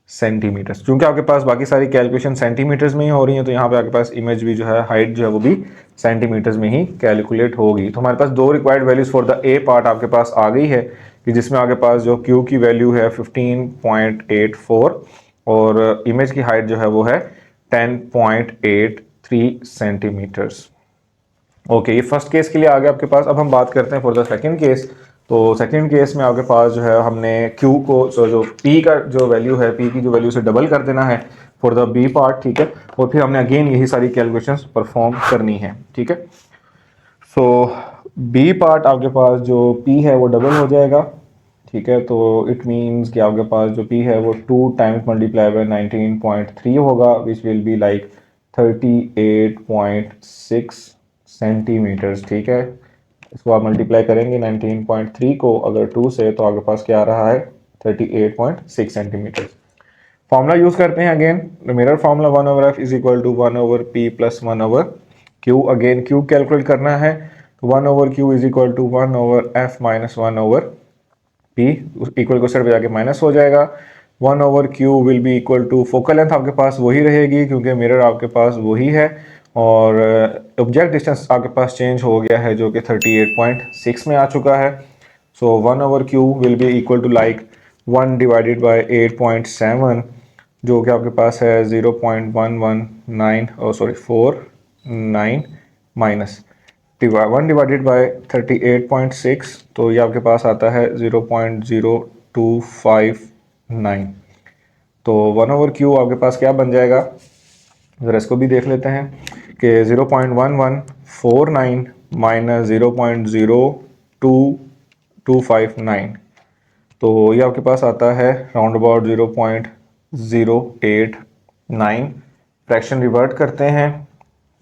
सेंटीमीटर्स। क्योंकि आपके पास बाकी सारी कैलकुलेशन सेंटीमीटर्स में ही हो रही है, तो यहाँ पे आपके पास इमेज भी जो है हाइट जो है वो भी सेंटीमीटर्स में ही कैलकुलेट होगी। तो हमारे पास दो required values for the A part आपके पास आ गई है, कि जिसमें आपके पास जो क्यू की वैल्यू है 15.84 और इमेज की हाइट जो है वो है 10.83 सेंटीमीटर्स। ओके, ये फर्स्ट केस के लिए आ गया आपके पास। अब हम बात करते हैं फॉर द सेकंड केस। तो सेकंड केस में आपके पास जो है हमने Q को जो P का जो वैल्यू है, P की जो वैल्यू से डबल कर देना है फॉर द B पार्ट। ठीक है, और फिर हमने अगेन यही सारी कैलकुलेशंस परफॉर्म करनी है। ठीक है, सो B पार्ट आपके पास जो P है वो डबल हो जाएगा। ठीक है, तो इट मीन्स कि आपके पास जो P है वो 2 टाइम्स मल्टीप्लाई बाय 19.3 होगा, which will be like 38.6 centimetres. ठीक है, इसको आप मल्टीप्लाई करेंगे 19.3 को अगर 2 से, तो आपके पास क्या आ रहा है 38.6 सेंटीमीटर। फॉर्मूला यूज करते हैं again, mirror formula 1 over F is equal to 1 over P plus 1 over Q. Again Q calculate करना है, तो 1 over Q is equal to 1 over F minus 1 over P, equal को साइड पे जाके minus हो जाएगा। 1 over Q will be equal to, focal length आपके पास वही रहेगी क्योंकि मिरर आपके पास वही है, और ऑब्जेक्ट डिस्टेंस आपके पास चेंज हो गया है जो कि 38.6 में आ चुका है। So 1 over Q will be equal to like 1 divided by 8.7 जो कि आपके पास है 0.119 माइनस 1 डिवाइडेड बाय 38.6, तो ये आपके पास आता है 0.0259। तो 1 ओवर क्यू आपके पास क्या बन जाएगा, ज़रा इसको भी देख लेते हैं कि 0.1149 माइनस 0.02259, तो ये आपके पास आता है राउंड अबाउट 0.089। फ्रैक्शन रिवर्ट करते हैं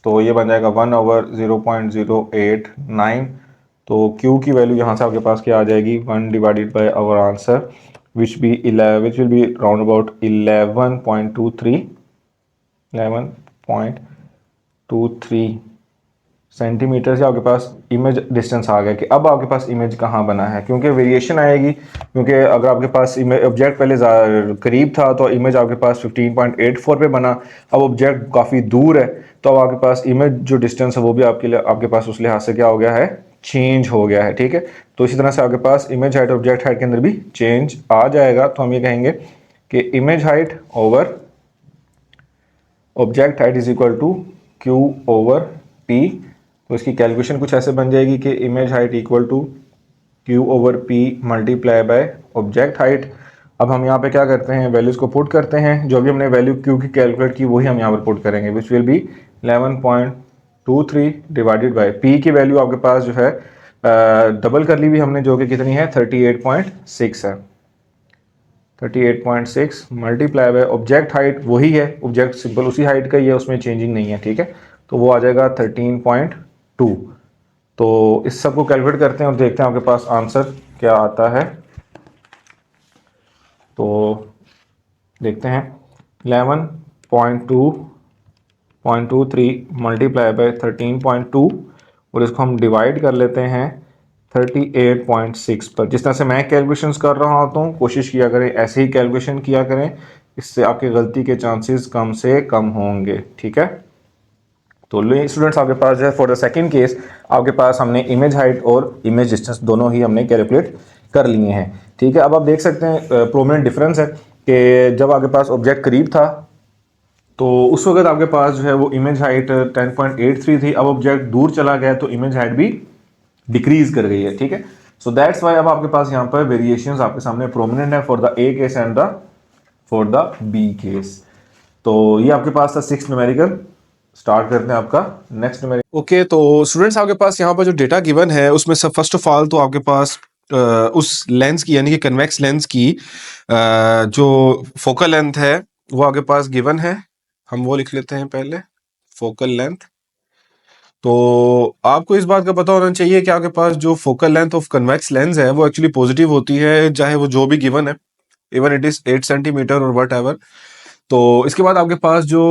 तो ये बन जाएगा 1 ओवर 0.089। तो Q की वैल्यू यहाँ से आपके पास क्या आ जाएगी 1 divided by our answer which will be round about 11.23 centimetre से आपके पास इमेज डिस्टेंस आ गया। कि अब आपके पास इमेज कहाँ बना है, क्योंकि वेरिएशन आएगी, क्योंकि अगर आपके पास ऑब्जेक्ट पहले करीब था तो इमेज आपके पास 15.84 पे बना, अब ऑब्जेक्ट काफ़ी दूर है तो अब आपके पास इमेज जो डिस्टेंस है वो भी आपके पास उस लिहाज से क्या हो गया है, चेंज हो गया है। ठीक है, तो इसी तरह से आपके पास इमेज हाइट ऑब्जेक्ट हाइट के अंदर भी चेंज आ जाएगा। तो हम ये कहेंगे कि image height over object height is equal to Q over P. तो इसकी कैलकुलेशन कुछ ऐसे बन जाएगी कि image height equal to Q over P multiply by object height. अब हम यहाँ पे क्या करते हैं, वैल्यूज को पुट करते हैं, जो भी हमने वैल्यू क्यू की कैलकुलेट की वही हम यहाँ पर पुट करेंगे, which will B 11.23 divided by P की वैल्यू आपके पास जो है डबल कर ली हुई हमने, जो कि कितनी है 38.6 है। 38.6 मल्टीप्लाई बाय ऑब्जेक्ट हाइट वही है, ऑब्जेक्ट सिंपल उसी हाइट का ही है, उसमें चेंजिंग नहीं है। ठीक है, तो वो आ जाएगा 13.2। तो इस सब को कैलकुलेट करते हैं और देखते हैं आपके पास आंसर क्या आता है। तो देखते हैं 11.23 मल्टीप्लाई बाय 13.2 और इसको हम डिवाइड कर लेते हैं 38.6 पर। जिस तरह से मैं कैलकुलेशंस कर रहा होता हूँ, कोशिश किया करें ऐसे ही कैलकुलेशन किया करें, इससे आपकी गलती के चांसेस कम से कम होंगे, ठीक है। तो स्टूडेंट्स आपके पास जो है फॉर द सेकंड केस आपके पास हमने इमेज हाइट और इमेज डिस्टेंस दोनों ही हमने कैलकुलेट कर लिए हैं, ठीक है। अब आप देख सकते हैं प्रोमिनेंट डिफरेंस है कि जब आपके पास ऑब्जेक्ट करीब था तो उस वक्त आपके पास जो है वो इमेज हाइट 10.83 थी, अब ऑब्जेक्ट दूर चला गया तो इमेज हाइट भी डिक्रीज कर गई है, ठीक है। सो दैट्स वाई अब आपके पास यहाँ पर वेरिएशंस आपके सामने प्रोमिनेंट है for the A case and the for the B case. तो ये आपके पास था 6 न्यूमेरिकल। स्टार्ट करते हैं आपका नेक्स्ट न्यूमेरिकल। ओके, तो स्टूडेंट्स आपके पास यहाँ पर जो डेटा गिवन है उसमें सब फर्स्ट ऑफ ऑल तो आपके पास उस लेंस की यानी कि कन्वेक्स लेंस की जो फोकल लेंथ है वो आपके पास गिवन है। हम वो लिख लेते हैं पहले, फोकल लेंथ। तो आपको इस बात का पता होना चाहिए कि आपके पास जो focal length of convex lens है वो एक्चुअली पॉजिटिव होती है, चाहे वो जो भी गिवन है, इवन इट इज 8 सेंटीमीटर और वट एवर। तो इसके बाद आपके पास जो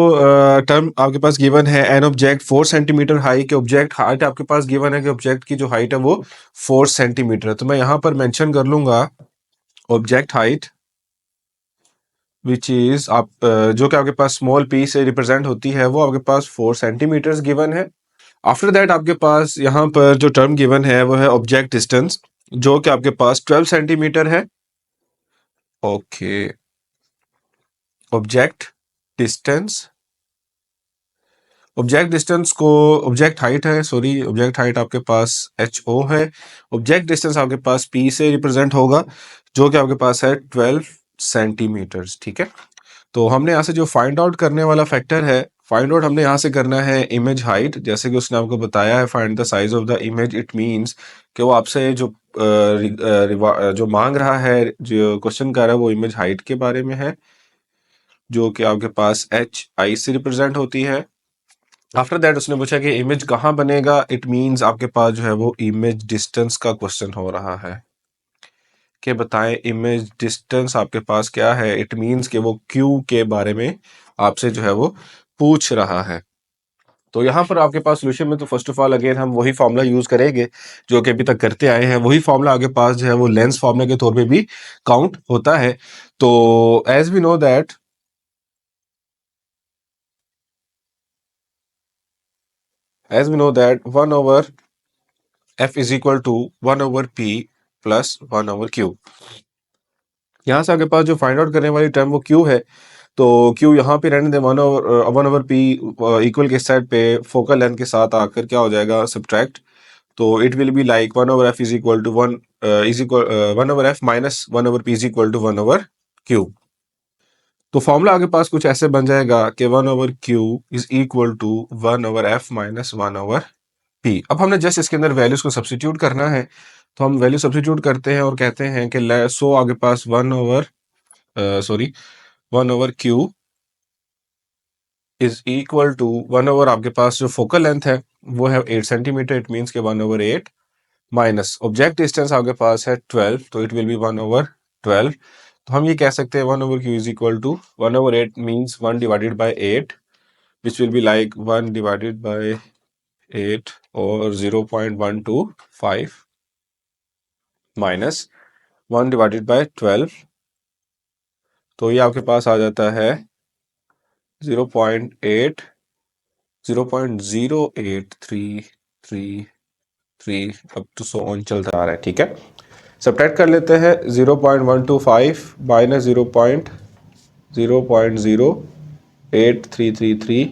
टर्म आपके पास गिवन है एन ऑब्जेक्ट 4 सेंटीमीटर हाई के ऑब्जेक्ट हाइट आपके पास गिवन है कि ऑब्जेक्ट की जो हाइट है वो 4 सेंटीमीटर है। तो मैं यहाँ पर मेंशन कर लूंगा ऑब्जेक्ट हाइट विच इज आप जो कि आपके पास स्मॉल पी से रिप्रेजेंट होती है वो आपके पास 4 सेंटीमीटर गिवन है। आफ्टर दैट आपके पास यहाँ पर जो टर्म गिवन है वो है ऑब्जेक्ट डिस्टेंस जो कि आपके पास 12 सेंटीमीटर है। Okay, object distance, object distance को ऑब्जेक्ट हाइट है, सॉरी ऑब्जेक्ट हाइट आपके पास HO है, ऑब्जेक्ट डिस्टेंस आपके पास P से रिप्रेजेंट होगा जो कि आपके पास है 12 सेंटीमीटर्स, ठीक है। तो हमने यहाँ से जो फाइंड आउट करने वाला फैक्टर है, फाइंड आउट हमने यहाँ से करना है इमेज हाइट। जैसे कि उसने आपको बताया है find the size of the image, it means कि वो आपसे जो मांग रहा है, जो क्वेश्चन कर रहा है वो इमेज हाइट के बारे में है जो कि आपके पास HI से रिप्रेजेंट होती है। आफ्टर दैट उसने पूछा कि इमेज कहाँ बनेगा, इट मींस आपके पास जो है वो इमेज डिस्टेंस का क्वेश्चन हो रहा है कि बताएं इमेज डिस्टेंस आपके पास क्या है। इट मींस कि वो Q के बारे में आपसे जो है वो पूछ रहा है। तो यहाँ पर आपके पास सोल्यूशन में तो फर्स्ट ऑफ ऑल अगेन हम वही फॉर्मूला यूज करेंगे जो कि अभी तक करते आए हैं। वही फॉर्मूला आगे पास जो है वो लेंस फॉर्मूला के तौर पे भी काउंट होता है। तो as we know that one over F is equal to 1/P plus 1/Q। यहाँ से आपके पास जो फाइंड आउट करने वाली टर्म वो Q है, तो Q यहाँ पे रहने दे 1/P इक्वल के साइड पे फोकल लेंथ के साथ आकर क्या हो जाएगा, सब्ट्रैक्ट। तो it will be like 1/F is equal to 1/F minus 1/P is equal to 1/Q। तो फॉर्मूला आपके पास कुछ ऐसे बन जाएगा कि 1/Q is equal to 1/F minus 1/P। अब हमने जस्ट इसके अंदर वैल्यूज को सब्स्टिट्यूट करना है, तो हम वैल्यू सब्स्टिट्यूट करते हैं और कहते हैं कि सो आगे पास 1/Q इज इक्वल टू 1/, आपके पास जो फोकल लेंथ है वो है 8 सेंटीमीटर, इट मींस के 1/8 माइनस ऑब्जेक्ट डिस्टेंस आपके पास है 12, तो इट विल बी 1/12। तो हम ये कह सकते हैं 1/Q is equal to 1/8 means 1 divided by 8 which will be like 1 divided by 8 और 0.125 माइनस 1 डिवाइडेड बाय 12, तो ये आपके पास आ जाता है 0.08333 अब तो सो ऑन चलता आ रहा है, ठीक है। सब्ट्रैक्ट कर लेते हैं 0.125 माइनस 0.08333,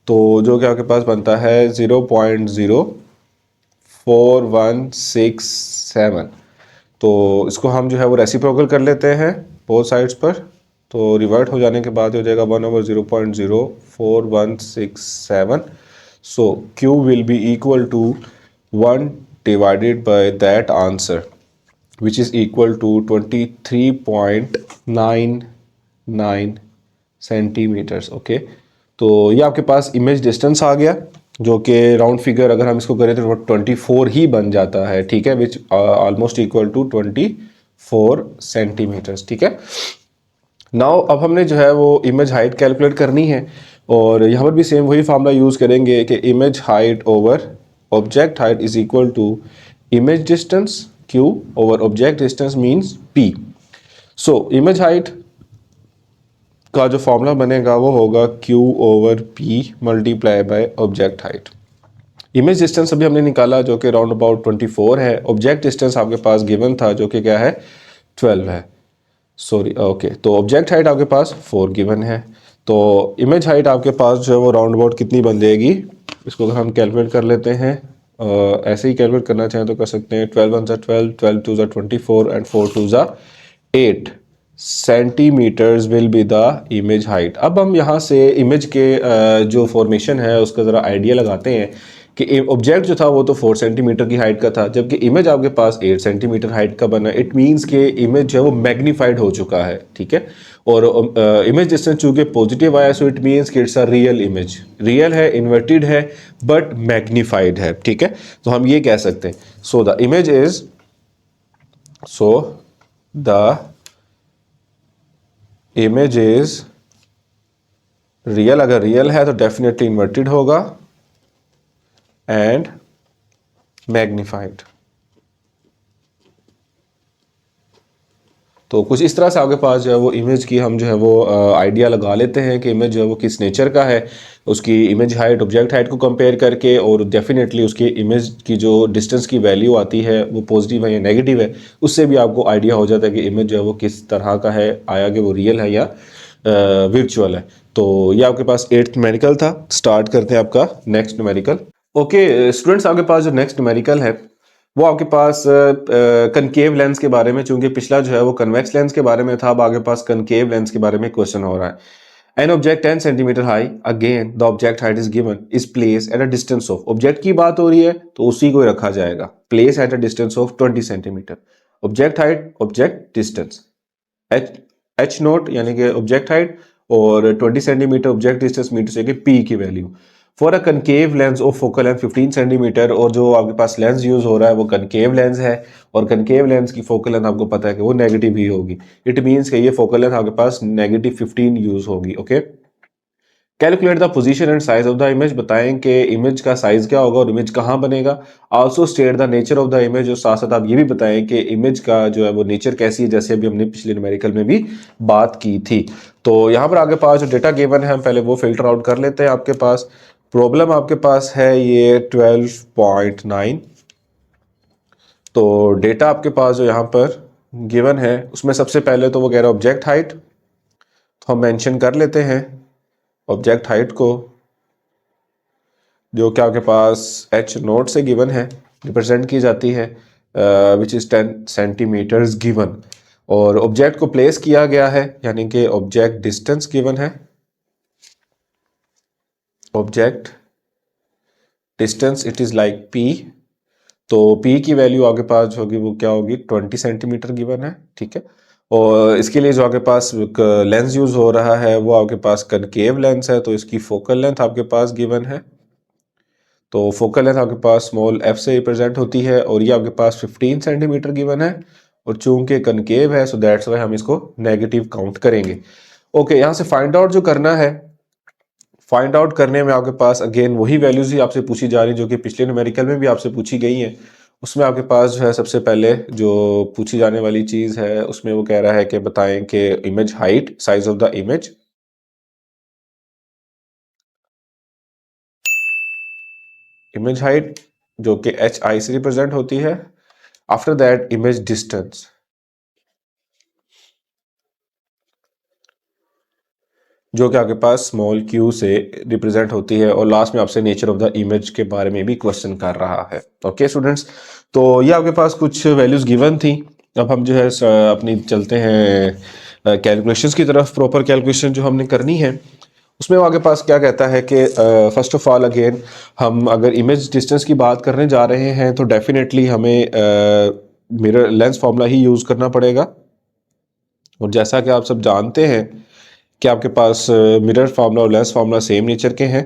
तो जो कि आपके पास बनता है 0.04167। तो इसको हम जो है वो रेसिप्रोकल कर लेते हैं बोथ साइड्स पर, तो रिवर्ट हो जाने के बाद हो जाएगा 1/0.04167। So Q will be equal to 1 divided by that answer which is equal to 23.99 centimetres. Okay, तो ये आपके पास इमेज डिस्टेंस आ गया जो कि राउंड फिगर अगर हम इसको करें तो 24 ही बन जाता है, ठीक है, which almost equal to 24 centimetres, ठीक है। नाउ अब हमने जो है वो इमेज हाइट कैलकुलेट करनी है और यहाँ पर भी सेम वही फार्मूला यूज़ करेंगे कि image height over object height is equal to image distance q over object distance means p। So image height का जो फॉर्मूला बनेगा वो होगा q over p multiply by object height. Image distance अभी हमने निकाला जो कि राउंड अबाउट 24 है। ऑब्जेक्ट डिस्टेंस आपके पास गिवन था जो कि क्या है 12 है, सॉरी ओके। तो ऑब्जेक्ट हाइट आपके पास 4 गिवन है। तो इमेज हाइट आपके पास जो है वो राउंड अबाउट कितनी बन जाएगी, इसको अगर हम कैलकुलेट कर लेते हैं, ऐसे ही कैलकुलेट करना चाहें तो कर सकते हैं। 12 1 12, 12 2 24 and 4 2 8 centimetres will be the image height. अब हम यहाँ से इमेज के जो फॉर्मेशन है उसका ज़रा आइडिया लगाते हैं कि ऑब्जेक्ट जो था वो तो 4 सेंटीमीटर की हाइट का था, जबकि इमेज आपके पास 8 सेंटीमीटर हाइट का बना। इट मीन्स कि इमेज जो है वो मैग्नीफाइड हो चुका है, ठीक है। और इमेज डिस्टेंस चूंकि पॉजिटिव आया सो इट मीन्स कि it's a real image. Real है, इन्वर्टेड है, बट मैग्नीफाइड है, ठीक है। तो हम ये कह सकते हैं so the image is real. अगर रियल है तो डेफिनेटली इन्वर्टेड होगा एंड मैग्नीफाइड। तो कुछ इस तरह से आपके पास जो है वो इमेज की हम जो है वो आइडिया लगा लेते हैं कि इमेज जो है वो किस नेचर का है, उसकी इमेज हाइट ऑब्जेक्ट हाइट को कंपेयर करके। और डेफिनेटली उसकी इमेज की जो डिस्टेंस की वैल्यू आती है वो पॉजिटिव है या नेगेटिव है, उससे भी आपको आइडिया हो जाता है कि इमेज जो है वो किस तरह का है, आया कि वो रियल है या वर्चुअल है। तो ये आपके पास 8th न्यूमेरिकल था। स्टार्ट करते हैं आपका नेक्स्ट न्यूमेरिकल। ओके स्टूडेंट्स, आपके पास जो नेक्स्ट न्यूमेरिकल है वो आपके पास कनकेव लेंस के बारे में, चूंकि पिछला जो है वो कन्वेक्स लेंस के बारे में था, अब आगे पास कनकेव लेंस के बारे में क्वेश्चन हो रहा है। An object 10 centimetre high, again the object height is given, is place at a distance of, object की बात हो रही है तो उसी को रखा जाएगा, place at a distance of 20 centimetre. Object height object distance H note यानी कि ऑब्जेक्ट हाइट और 20 सेंटीमीटर ऑब्जेक्ट डिस्टेंस मीटर से पी की value for a concave lens of focal length 15 centimetre. और जो आपके पास लेंस यूज हो रहा है वो कनकेव लेंस है, और कनकेव लेंस की फोकल लेंथ आपको पता है कि वो नेगेटिव ही होगी। इट मीन्स कि ये फोकल लेंथ आपके पास -15 यूज होगी, okay. Calculate the position and size of the image, बताएं कि इमेज का साइज क्या होगा और इमेज कहाँ बनेगा। Also state the nature of the image, और साथ साथ आप ये भी बताएं कि इमेज का जो है वो नेचर कैसी है, जैसे अभी हमने पिछले न्यूमेरिकल में भी बात की थी। तो यहाँ पर आगे पास जो डेटा गिवन है हम पहले वो फिल्टर आउट कर लेते हैं। आपके पास प्रॉब्लम आपके पास है ये 12.9। तो डेटा आपके पास जो यहाँ पर गिवन है उसमें सबसे पहले तो वो कह रहा है ऑब्जेक्ट हाइट, तो हम मेंशन कर लेते हैं ऑब्जेक्ट हाइट को, जो कि आपके पास एच नोट से गिवन है, रिप्रेजेंट की जाती है, विच इज़ 10 सेंटीमीटर्स गिवन। और ऑब्जेक्ट को प्लेस किया गया है यानी कि ऑब्जेक्ट डिस्टेंस गिवन है, object distance it is like P. तो p की वैल्यू आपके पास होगी वो क्या होगी 20 सेंटीमीटर गिवन है, ठीक है। और इसके लिए जो आपके पास लेंस यूज हो रहा है वो आपके पास कनकेव लेंस है, तो इसकी फोकल लेंथ आपके पास गिवन है। तो फोकल लेंथ आपके पास स्मॉल f से रिप्रेजेंट होती है और ये आपके पास 15 सेंटीमीटर गिवन है, और चूंकि कनकेव है सो दैट्स वाई हम इसको नेगेटिव काउंट करेंगे। ओके, यहाँ से फाइंड आउट जो करना है, फाइंड आउट करने में आपके पास अगेन वही वैल्यूज ही आपसे पूछी जा रही जो कि पिछले न्यूमेरिकल में भी आपसे पूछी गई हैं। उसमें आपके पास जो है सबसे पहले जो पूछी जाने वाली चीज़ है उसमें वो कह रहा है कि बताएं कि image height, size of the image, image height जो कि एच आई से रिप्रेजेंट होती है। आफ्टर दैट इमेज डिस्टेंस, जो कि आपके पास स्मॉल क्यू से रिप्रेजेंट होती है। और लास्ट में आपसे नेचर ऑफ द इमेज के बारे में भी क्वेश्चन कर रहा है। ओके स्टूडेंट्स, तो ये आपके पास कुछ वैल्यूज गिवन थी। अब हम जो है अपनी चलते हैं कैलकुलेशंस की तरफ। प्रॉपर कैलकुलेशन जो हमने करनी है उसमें वो आगे पास क्या कहता है कि फर्स्ट ऑफ ऑल अगेन हम अगर इमेज डिस्टेंस की बात करने जा रहे हैं तो डेफिनेटली हमें मिरर लेंस फार्मूला ही यूज़ करना पड़ेगा। और जैसा कि आप सब जानते हैं कि आपके पास मिरर फार्मूला और लेंस फार्मूला सेम नेचर के हैं,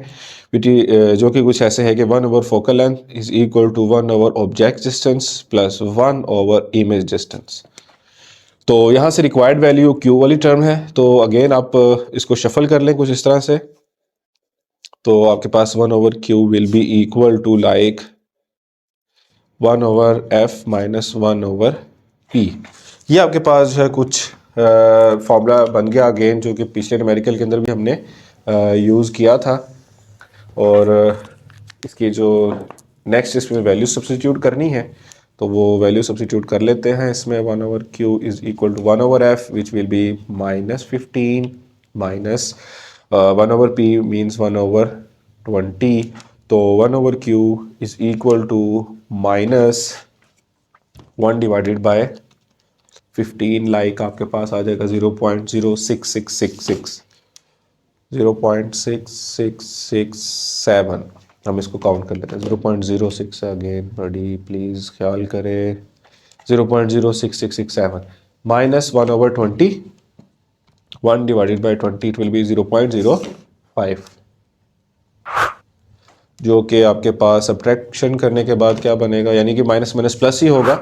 जो कि कुछ ऐसे है कि 1 over focal length is equal to 1 over object distance plus 1 over image distance. तो यहाँ से रिक्वायर्ड वैल्यू क्यू वाली टर्म है, तो अगेन आप इसको शफल कर लें कुछ इस तरह से। तो आपके पास 1 over Q will be equal to like 1/f minus 1/p। ये आपके पास जो है कुछ फॉर्मूला बन गया अगेन, जो कि पिछले न्यूमेरिकल के अंदर भी हमने यूज़ किया था। और इसकी जो नेक्स्ट इसमें वैल्यू सब्स्टिट्यूट करनी है तो वो वैल्यू सब्स्टिट्यूट कर लेते हैं इसमें। 1/q is equal to 1/f which will be -15 minus 1/p means 1/20। तो 1/q is equal to -1 divided by 15, like आपके पास आ जाएगा 0.06666 0.6667। हम इसको काउंट कर लेते हैं। 0.06 अगेन बड़ी प्लीज़ ख्याल करें। 0.06667 minus 1/20, 1 divided by 20 it will B 0.05, जो कि आपके पास सब्ट्रैक्शन करने के बाद क्या बनेगा, यानी कि माइनस माइनस प्लस ही होगा।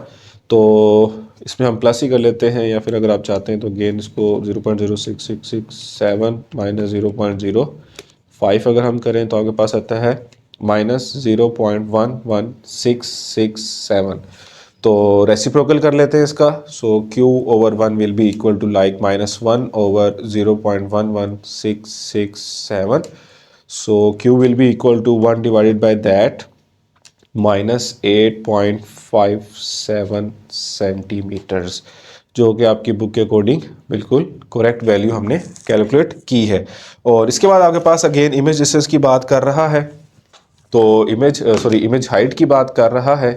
तो इसमें हम प्लस ही कर लेते हैं, या फिर अगर आप चाहते हैं तो गेन इसको 0.06667 माइनस 0.05 अगर हम करें तो आपके पास आता है माइनस 0.11667। तो रेसिप्रोकल कर लेते हैं इसका। So q/1 will be equal to like -1/0.11667। So q will be equal to 1 divided by that minus 8.57 centimetres, जो कि आपकी बुक के अकॉर्डिंग बिल्कुल करेक्ट वैल्यू हमने कैलकुलेट की है। और इसके बाद आपके पास अगेन इमेज डिस्टेंस की बात कर रहा है, तो इमेज हाइट की बात कर रहा है।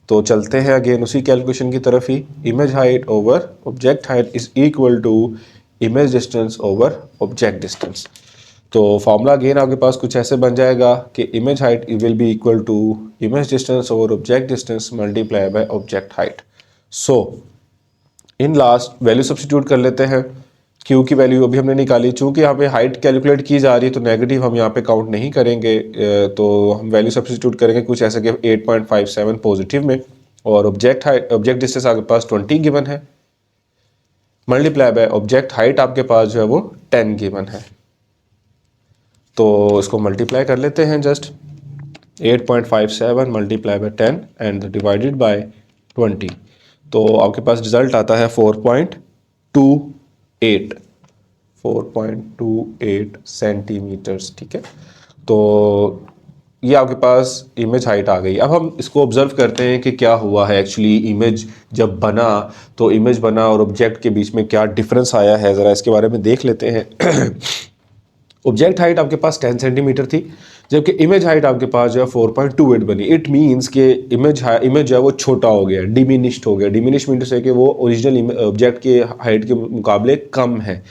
तो चलते हैं अगेन उसी कैलकुलेशन की तरफ ही। Image height over object height is equal to image distance over object distance. तो फॉर्मूला अगेन आपके पास कुछ ऐसे बन जाएगा कि image height will be equal to image distance over object distance multiply by object height. So in last value substitute कर लेते हैं। क्यू की वैल्यू अभी हमने निकाली, चूंकि यहाँ पे हाइट कैलकुलेट की जा रही है तो नेगेटिव हम यहाँ पे काउंट नहीं करेंगे। तो हम वैल्यू सब्स्टिट्यूट करेंगे कुछ ऐसे कि 8.57 पॉजिटिव में, और ऑब्जेक्ट डिस्टेंस आपके पास 20 गिवन है, मल्टीप्लाई बाय ऑब्जेक्ट हाइट आपके पास जो है वो 10 गिवन है। तो इसको मल्टीप्लाई कर लेते हैं just. 8.57 multiply by 10 and divided by 20, तो आपके पास रिजल्ट आता है 4.28 सेंटीमीटर्स। ठीक है, तो ये आपके पास इमेज हाइट आ गई। अब हम इसको ऑब्जर्व करते हैं कि क्या हुआ है एक्चुअली। इमेज जब बना तो इमेज बना और ऑब्जेक्ट के बीच में क्या डिफरेंस आया है, ज़रा इसके बारे में देख लेते हैं। ऑब्जेक्ट हाइट आपके पास 10 सेंटीमीटर थी, जबकि इमेज हाइट आपके पास जो है 4.28 बनी। इट मीन्स कि इमेज जो है वो छोटा हो गया, डिमिनिश्ड हो गया। डिमिनिश मीन्स है कि वो ओरिजिनल ऑब्जेक्ट के हाइट के मुकाबले कम है।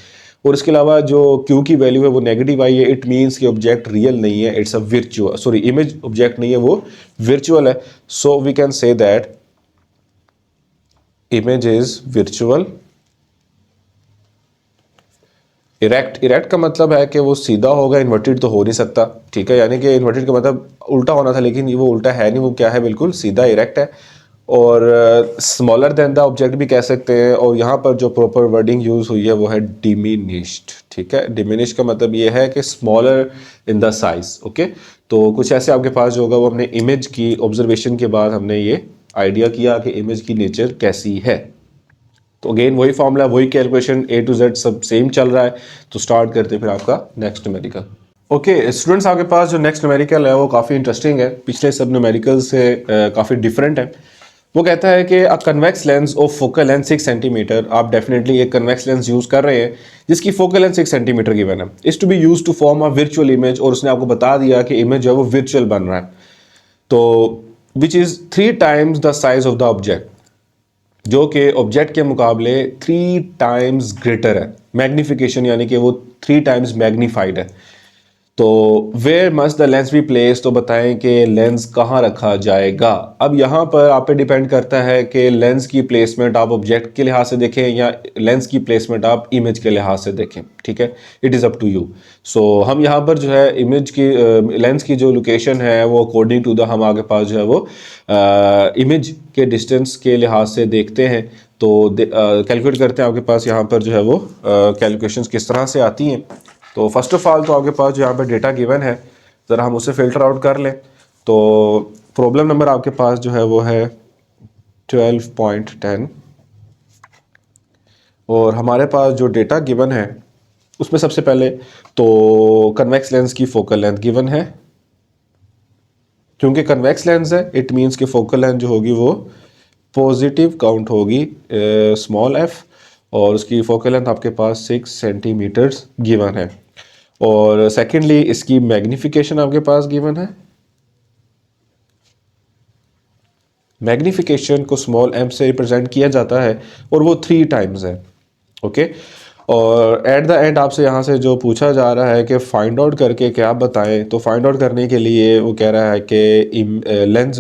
और इसके अलावा जो क्यू की वैल्यू है वो नेगेटिव आई है। इट मीन्स कि ऑब्जेक्ट रियल नहीं है, it's a virtual, sorry image object नहीं है, वो वर्चुअल है। So we can say that image is virtual. Erect का मतलब है कि वो सीधा होगा, इन्वर्टेड तो हो नहीं सकता। ठीक है, यानी कि इन्वर्टेड का मतलब उल्टा होना था, लेकिन वो उल्टा है नहीं, वो क्या है, बिल्कुल सीधा इरेक्ट है। और स्मॉलर देन द ऑब्जेक्ट भी कह सकते हैं। और यहाँ पर जो प्रॉपर वर्डिंग यूज़ हुई है वो है डिमिनिश्ड। ठीक है, डिमिनिश्ड का मतलब ये है कि smaller in the size. Okay, तो कुछ ऐसे आपके पास जो होगा वो हमने इमेज की ऑब्जर्वेशन के बाद हमने ये आइडिया किया कि इमेज की नेचर कैसी है। तो अगेन वही फॉर्मूला, वही कैलकुलेशन, A to Z सब सेम चल रहा है। तो स्टार्ट करते हैं फिर आपका नेक्स्ट न्यूमेरिकल। ओके स्टूडेंट्स, आपके पास जो नेक्स्ट न्यूमेरिकल है वो काफ़ी इंटरेस्टिंग है, पिछले सब न्यूमेरिकल से काफ़ी डिफरेंट है। वो कहता है कि a convex lens of focal length 6 centimetre, आप डेफिनेटली एक कन्वेक्स लेंस यूज़ कर रहे हैं जिसकी फोकल लेंथ 6 सेंटीमीटर गिवन है, is to be use to form a virtual image. और उसने आपको बता दिया कि इमेज जो है वो वर्चुअल बन रहा है, तो which is 3 times the size of the object, जो कि ऑब्जेक्ट के मुकाबले 3 टाइम्स ग्रेटर है। मैग्निफिकेशन यानी कि वो 3 टाइम्स मैग्नीफाइड है। तो where must the lens be place, तो बताएं कि लेंस कहाँ रखा जाएगा। अब यहाँ पर आप पे डिपेंड करता है कि लेंस की प्लेसमेंट आप ऑब्जेक्ट के लिहाज से देखें या लेंस की प्लेसमेंट आप इमेज के लिहाज से देखें। ठीक है, it is up to you. So हम यहाँ पर जो है इमेज की लेंस की जो लोकेशन है वो अकॉर्डिंग टू द हम आगे पास जो है वो इमेज के डिस्टेंस के लिहाज से देखते हैं। तो कैलकुलेट करते हैं। आपके पास यहाँ पर जो है वो कैलकुलेशंस किस तरह से आती हैं। तो फर्स्ट ऑफ ऑल तो आपके पास जो यहाँ पे डेटा गिवन है, ज़रा हम उसे फिल्टर आउट कर लें। तो प्रॉब्लम नंबर आपके पास जो है वो है 12.10 और हमारे पास जो डेटा गिवन है उसमें सबसे पहले तो कन्वेक्स लेंस की फोकल लेंथ गिवन है। क्योंकि कन्वेक्स लेंस है इट मीन्स कि फोकल लेंथ जो होगी वो पॉजिटिव काउंट होगी स्मॉल एफ और उसकी फोकल लेंथ आपके पास 6 सेंटीमीटर्स गिवन है। और सेकेंडली इसकी मैग्निफिकेशन आपके पास गिवन है। मैग्निफिकेशन को स्मॉल एम से रिप्रेजेंट किया जाता है और वो 3 टाइम्स है। ओके और एट द एंड आपसे यहाँ से जो पूछा जा रहा है कि फाइंड आउट करके क्या बताएं, तो फाइंड आउट करने के लिए वो कह रहा है कि लेंस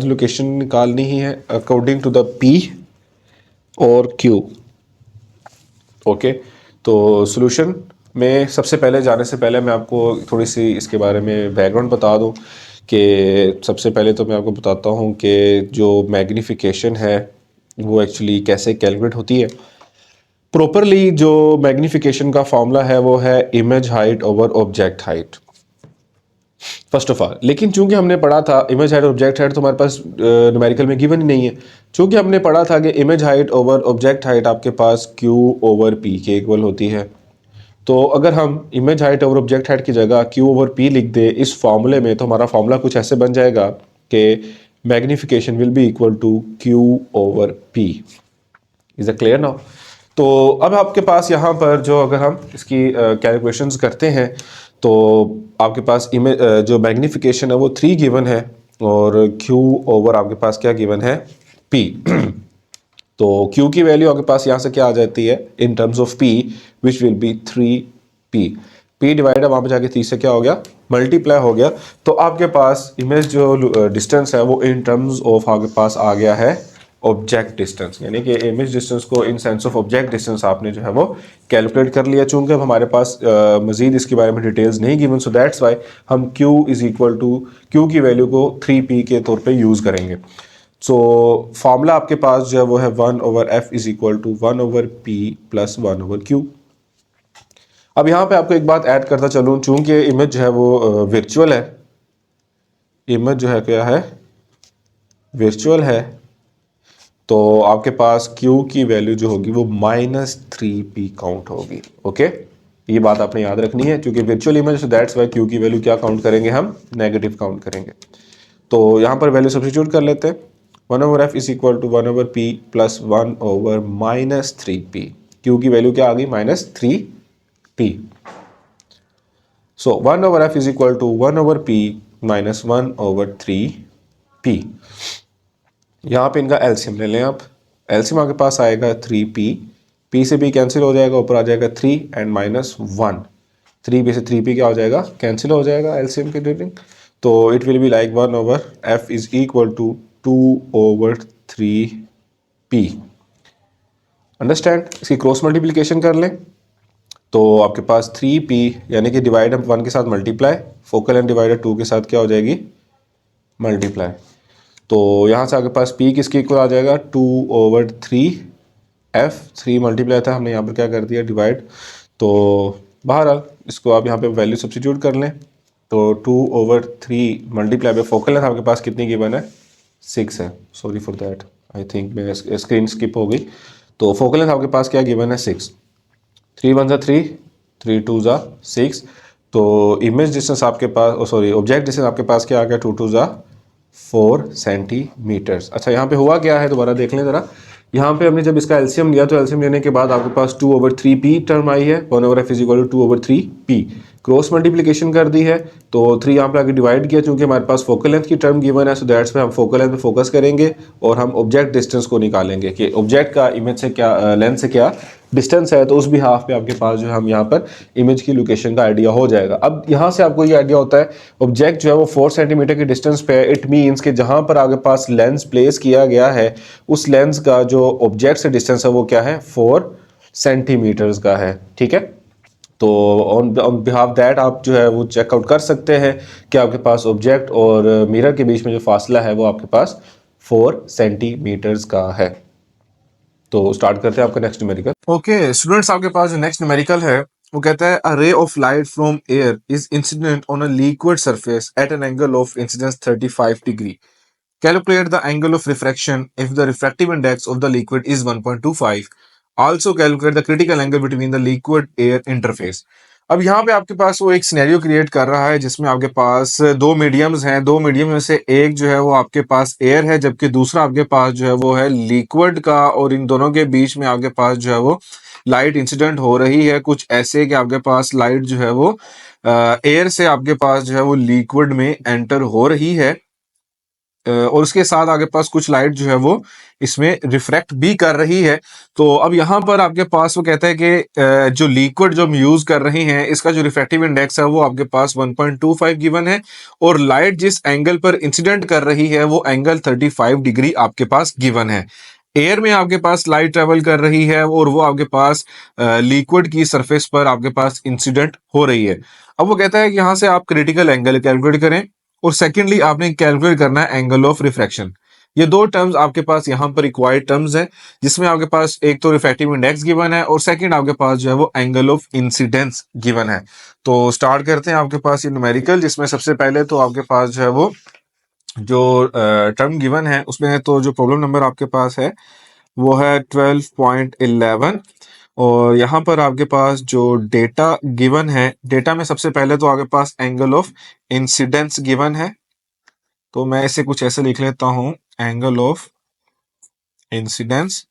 लोकेशन निकालनी ही है अकॉर्डिंग टू द पी और क्यू। ओके तो सॉल्यूशन में सबसे पहले जाने से पहले मैं आपको थोड़ी सी इसके बारे में बैकग्राउंड बता दूं कि सबसे पहले तो मैं आपको बताता हूं कि जो मैग्नीफिकेशन है वो एक्चुअली कैसे कैलकुलेट होती है। प्रॉपरली जो मैग्नीफिकेशन का फॉर्मूला है वो है image height over object height first of all. लेकिन चूंकि हमने पढ़ा था इमेज हाइट और ऑब्जेक्ट हाइट तो हमारे पास न्यूमेरिकल में गिवन ही नहीं है। चूंकि हमने पढ़ा था कि image height over object height आपके पास Q ओवर P के इक्वल होती है, तो अगर हम image height over object height की जगह Q ओवर P लिख दे इस फॉर्मूले में तो हमारा फॉर्मूला कुछ ऐसे बन जाएगा कि magnification will be equal to Q over P। Is a clear now? तो अब आपके पास यहाँ पर जो अगर हम इसकी कैलकुलेशंस करते हैं तो आपके पास इमेज जो मैग्नीफिकेशन है वो 3 गिवन है और Q ओवर आपके पास क्या गिवन है P। तो Q की वैल्यू आपके पास यहाँ से क्या आ जाती है in terms of P which will B 3P। P divide वहाँ पे जाके 3 से क्या हो गया मल्टीप्लाई हो गया। तो आपके पास इमेज जो डिस्टेंस है वो इन टर्म्स ऑफ आपके पास आ गया है ऑब्जेक्ट डिस्टेंस, यानी कि इमेज डिस्टेंस को in sense of object distance आपने जो है वो कैलकुलेट कर लिया। चूंकि अब हमारे पास मजीद इसके बारे में डिटेल्स नहीं गिवन सो दैट्स वाई हम Q is equal to Q की वैल्यू को 3P के तौर पे यूज़ करेंगे। सो फार्मूला आपके पास जो है वो है 1 over F is equal to 1 over P plus 1 over Q. अब यहाँ पे आपको एक बात ऐड करता चलूँ, चूंकि इमेज जो है वो वर्चुअल है, इमेज जो है क्या है वर्चुअल है, तो आपके पास Q की वैल्यू जो होगी वो -3P काउंट होगी। ओके ये बात आपने याद रखनी है क्योंकि virtual image so that's Y Q की वैल्यू क्या काउंट करेंगे हम नेगेटिव काउंट करेंगे। तो यहाँ पर वैल्यू सब्स्टिट्यूट कर लेते हैं 1 over F is equal to 1 over P plus 1 over -3P। Q की वैल्यू क्या आ गई -3P। So 1 over F is equal to 1 over P minus 1 over 3P। यहाँ पे इनका एलसीएम ले लें आप। एलसीएम आपके पास आएगा 3P, P से P कैंसिल हो जाएगा, ऊपर आ जाएगा 3 एंड -1। 3P से 3P क्या हो जाएगा कैंसिल हो जाएगा एलसीएम के ड्यूरिंग। तो it will be like 1 over F is equal to 2 over 3P। Understand? इसकी क्रॉस मल्टीप्लिकेशन कर लें तो आपके पास 3P यानी कि डिवाइड हम 1 के साथ मल्टीप्लाई, फोकल एंड डिवाइडर 2 के साथ क्या हो जाएगी मल्टीप्लाई। तो यहाँ से आपके पास P किसके इक्वल आ जाएगा 2 ओवर 3F। 3 मल्टीप्लाई था, हमने यहाँ पर क्या कर दिया डिवाइड। तो बहरहाल इसको आप यहाँ पे वैल्यू सब्स्टिट्यूट कर लें तो 2 over 3 multiply by focal length आपके पास कितनी गिवन है 6 है। Sorry for that, I think मेरे स्क्रीन स्किप हो गई। तो फोकल लेंथ आपके पास क्या गिवन है 6। 3 1 3, 3 2 6। तो इमेज डिस्टेंस आपके पास सॉरी ऑब्जेक्ट डिस्टेंस आपके पास क्या आ गया 2 2 4 सेंटीमीटर्स। अच्छा यहाँ पे हुआ क्या है दोबारा देख लें ज़रा। यहाँ पे हमने जब इसका एलसीएम लिया तो एलसीएम लेने के बाद आपके पास 2 ओवर 3P टर्म आई है, 1 over F is equal to 2 over 3P। Cross multiplication कर दी है तो 3 यहाँ पे आगे डिवाइड किया, चूंकि हमारे पास फोकल लेंथ की टर्म गिवन है सो दैट्स पे हम फोकल लेंथ पे फोकस करेंगे और हम ऑब्जेक्ट डिस्टेंस को निकालेंगे कि ऑब्जेक्ट का इमेज से क्या लेंथ से क्या डिस्टेंस है। तो उस भी हाफ पे आपके पास जो है हम यहाँ पर इमेज की लोकेशन का आइडिया हो जाएगा। अब यहाँ से आपको ये आइडिया होता है ऑब्जेक्ट जो है वो 4 सेंटीमीटर की डिस्टेंस पे है। इट मीन्स कि जहाँ पर आपके पास लेंस प्लेस किया गया है उस लेंस का जो ऑब्जेक्ट से डिस्टेंस है वो क्या है 4 सेंटीमीटर्स का है। ठीक है, तो ऑन बिहाफ दैट आप जो है वो चेकआउट कर सकते हैं कि आपके पास ऑब्जेक्ट और मिरर के बीच में जो फासला है वो आपके पास 4 सेंटीमीटर्स का है। तो स्टार्ट करते हैं आपका नेक्स्ट न्यूमेरिकल। ओके स्टूडेंट्स, आपके पास जो नेक्स्ट न्यूमेरिकल है वो कहता है a ray of light from air is incident on a liquid surface at an angle of incidence 35 degree. Calculate the angle of refraction if the refractive index of the liquid is 1.25. Also calculate the critical angle between the liquid air interface. अब यहाँ पे आपके पास वो एक scenario create कर रहा है जिसमें आपके पास दो मीडियम्स हैं. दो मीडियम में से एक जो है वो आपके पास एयर है, जबकि दूसरा आपके पास जो है वो है लिक्विड का, और इन दोनों के बीच में आपके पास जो है वो लाइट इंसिडेंट हो रही है. कुछ ऐसे कि आपके पास लाइट जो है वो एयर से आपके पास जो है वो लिक्विड में एंटर हो रही है, और उसके साथ आपके पास कुछ लाइट जो है वो इसमें रिफ्रैक्ट भी कर रही है. तो अब यहाँ पर आपके पास वो कहता है कि जो लिक्विड जो हम यूज कर रहे हैं इसका जो रिफ्रैक्टिव इंडेक्स है वो आपके पास 1.25 गिवन है, और लाइट जिस एंगल पर इंसिडेंट कर रही है वो एंगल 35 डिग्री आपके पास गिवन है. एयर में आपके पास लाइट ट्रेवल कर रही है और वो आपके पास लिक्विड की सरफेस पर आपके पास इंसिडेंट हो रही है. अब वो कहता है कि यहाँ से आप क्रिटिकल एंगल कैलकुलेट करें, और सेकेंडली आपने कैलकुलेट करना है एंगल ऑफ रिफ्रैक्शन. ये दो टर्म्स आपके पास यहाँ पर रिक्वायर्ड टर्म्स हैं, जिसमें आपके पास एक तो रिफ्रैक्टिव इंडेक्स गिवन है और सेकंड आपके पास जो है वो एंगल ऑफ इंसिडेंस गिवन है. तो स्टार्ट करते हैं आपके पास ये न्यूमेरिकल, जिसमें सबसे पहले तो आपके पास जो है वो जो टर्म गिवन है उसमें तो जो प्रॉब्लम नंबर आपके पास है वो है 12.11, और यहाँ पर आपके पास जो डेटा गिवन है, डेटा में सबसे पहले तो आपके पास एंगल ऑफ इंसिडेंस गिवन है. तो मैं इसे कुछ ऐसे लिख लेता हूं, एंगल ऑफ इंसिडेंस.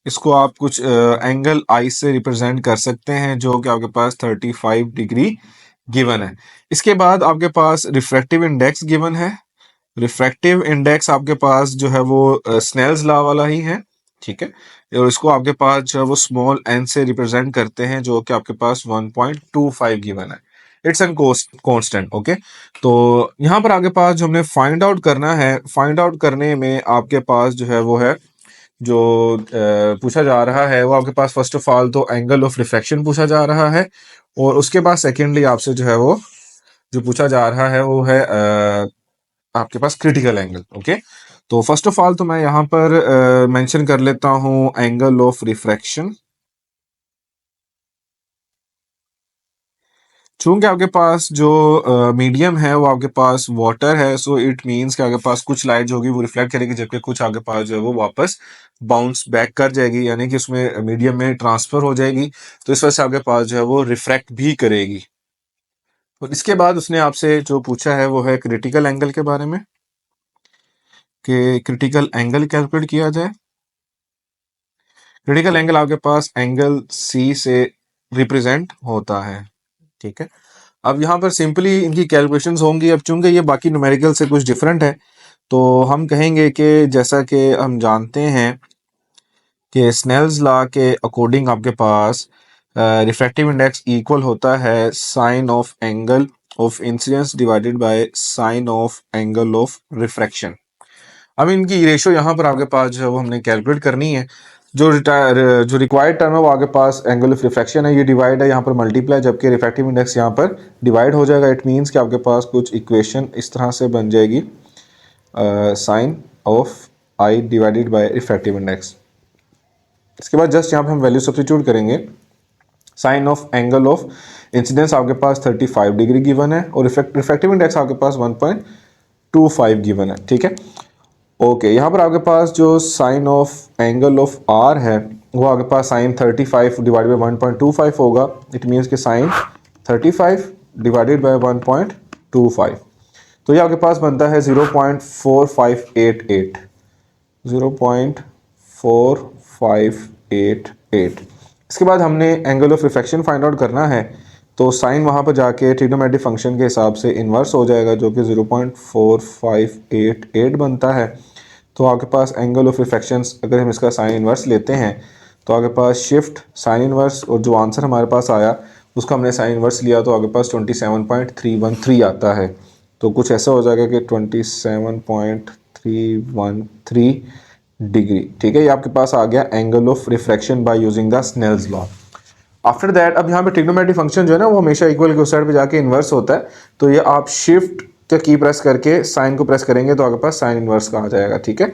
इसको आप कुछ एंगल आई से रिप्रेजेंट कर सकते हैं, जो कि आपके पास 35 डिग्री गिवन है. इसके बाद आपके पास रिफ्रैक्टिव इंडेक्स गिवन है. रिफ्रैक्टिव इंडेक्स आपके पास जो है वो स्नेल्स लॉ वाला ही है, ठीक है, और इसको आपके पास जो है वो स्मॉल एन से रिप्रेजेंट करते हैं, जो कि आपके पास 1.25 गिवन है. It's an constant. ओके, तो यहाँ पर आपके पास जो हमने फाइंड आउट करना है, फाइंड आउट करने में आपके पास जो है वो है जो पूछा जा रहा है वो आपके पास फर्स्ट ऑफ ऑल तो एंगल ऑफ रिफ्रैक्शन पूछा जा रहा है, और उसके बाद सेकेंडली आपसे जो है वो जो पूछा जा रहा है वो है आपके पास क्रिटिकल एंगल. ओके, तो फर्स्ट ऑफ ऑल तो मैं यहाँ पर मेंशन कर लेता हूँ एंगल ऑफ रिफ्रैक्शन. चूंकि आपके पास जो मीडियम है वो आपके पास वाटर है, सो इट मींस कि आपके पास कुछ लाइट जो होगी वो रिफ्लेक्ट करेगी, जबकि कुछ आपके पास जो है वो वापस बाउंस बैक कर जाएगी, यानी कि उसमें मीडियम में ट्रांसफर हो जाएगी. तो इस वजह से आपके पास जो है वो रिफ्रैक्ट भी करेगी. और इसके बाद उसने आपसे जो पूछा है वो है क्रिटिकल एंगल के बारे में, कि क्रिटिकल एंगल कैलकुलेट किया जाए. क्रिटिकल एंगल आपके पास एंगल सी से रिप्रेजेंट होता है, ठीक है. अब यहाँ पर सिंपली इनकी कैलकुलेशंस होंगी. अब चूंकि ये बाकी न्यूमेरिकल से कुछ डिफरेंट है, तो हम कहेंगे कि जैसा कि हम जानते हैं कि स्नेल्स लॉ के अकॉर्डिंग आपके पास रिफ्रैक्टिव इंडेक्स इक्वल होता है sine of angle of incidence divided by sine of angle of refraction. अब इनकी रेशियो यहाँ पर आपके पास जो है वो हमने कैलकुलेट करनी है. जो रिक्वायर्ड टर्म है वो आपके पास एंगल ऑफ रिफ्रैक्शन है, ये डिवाइड है यहाँ पर मल्टीप्लाई, जबकि रिफ्रैक्टिव इंडेक्स यहाँ पर डिवाइड हो जाएगा. इट मींस कि आपके पास कुछ इक्वेशन इस तरह से बन जाएगी, sine of I divided by refractive index. इसके बाद जस्ट यहाँ पे हम वैल्यू सब्स्टिट्यूट करेंगे. Sine of angle of incidence आपके पास 35 डिग्री गिवन है, और रिफ्रैक्टिव इंडेक्स आपके पास 1.25 गिवन है, ठीक है. ओके, यहाँ पर आपके पास जो sine of angle of R है वो आपके पास साइन 35 डिवाइड बाई 1.25 होगा. इट मीन्स कि साइन 35 डिवाइडेड बाई 1.25, तो ये आपके पास बनता है 0.4588. 0.4588. इसके बाद हमने angle of refraction find out करना है, तो साइन वहाँ पर जाके ट्रिग्नोमेट्रिक फंक्शन के हिसाब से इन्वर्स हो जाएगा, जो कि 0.4588 बनता है. तो आपके पास एंगल ऑफ रिफ्रैक्शन अगर हम इसका साइन इन्वर्स लेते हैं तो आपके पास शिफ्ट साइन इन्वर्स, और जो आंसर हमारे पास आया उसका हमने साइन इन्वर्स लिया तो आपके पास 27.313 आता है. तो कुछ ऐसा हो जाएगा कि 27.313 डिग्री, ठीक है. ये आपके पास आ गया angle of refraction by using the Snell's law. After that अब यहाँ पे ट्रिग्नोमेट्रिक फंक्शन जो है ना वो हमेशा इक्वल के उस साइड पे जाके इन्वर्स होता है, तो ये आप शिफ्ट का की प्रेस करके साइन को प्रेस करेंगे तो आपके पास साइन इन्वर्स का आ जाएगा, ठीक है.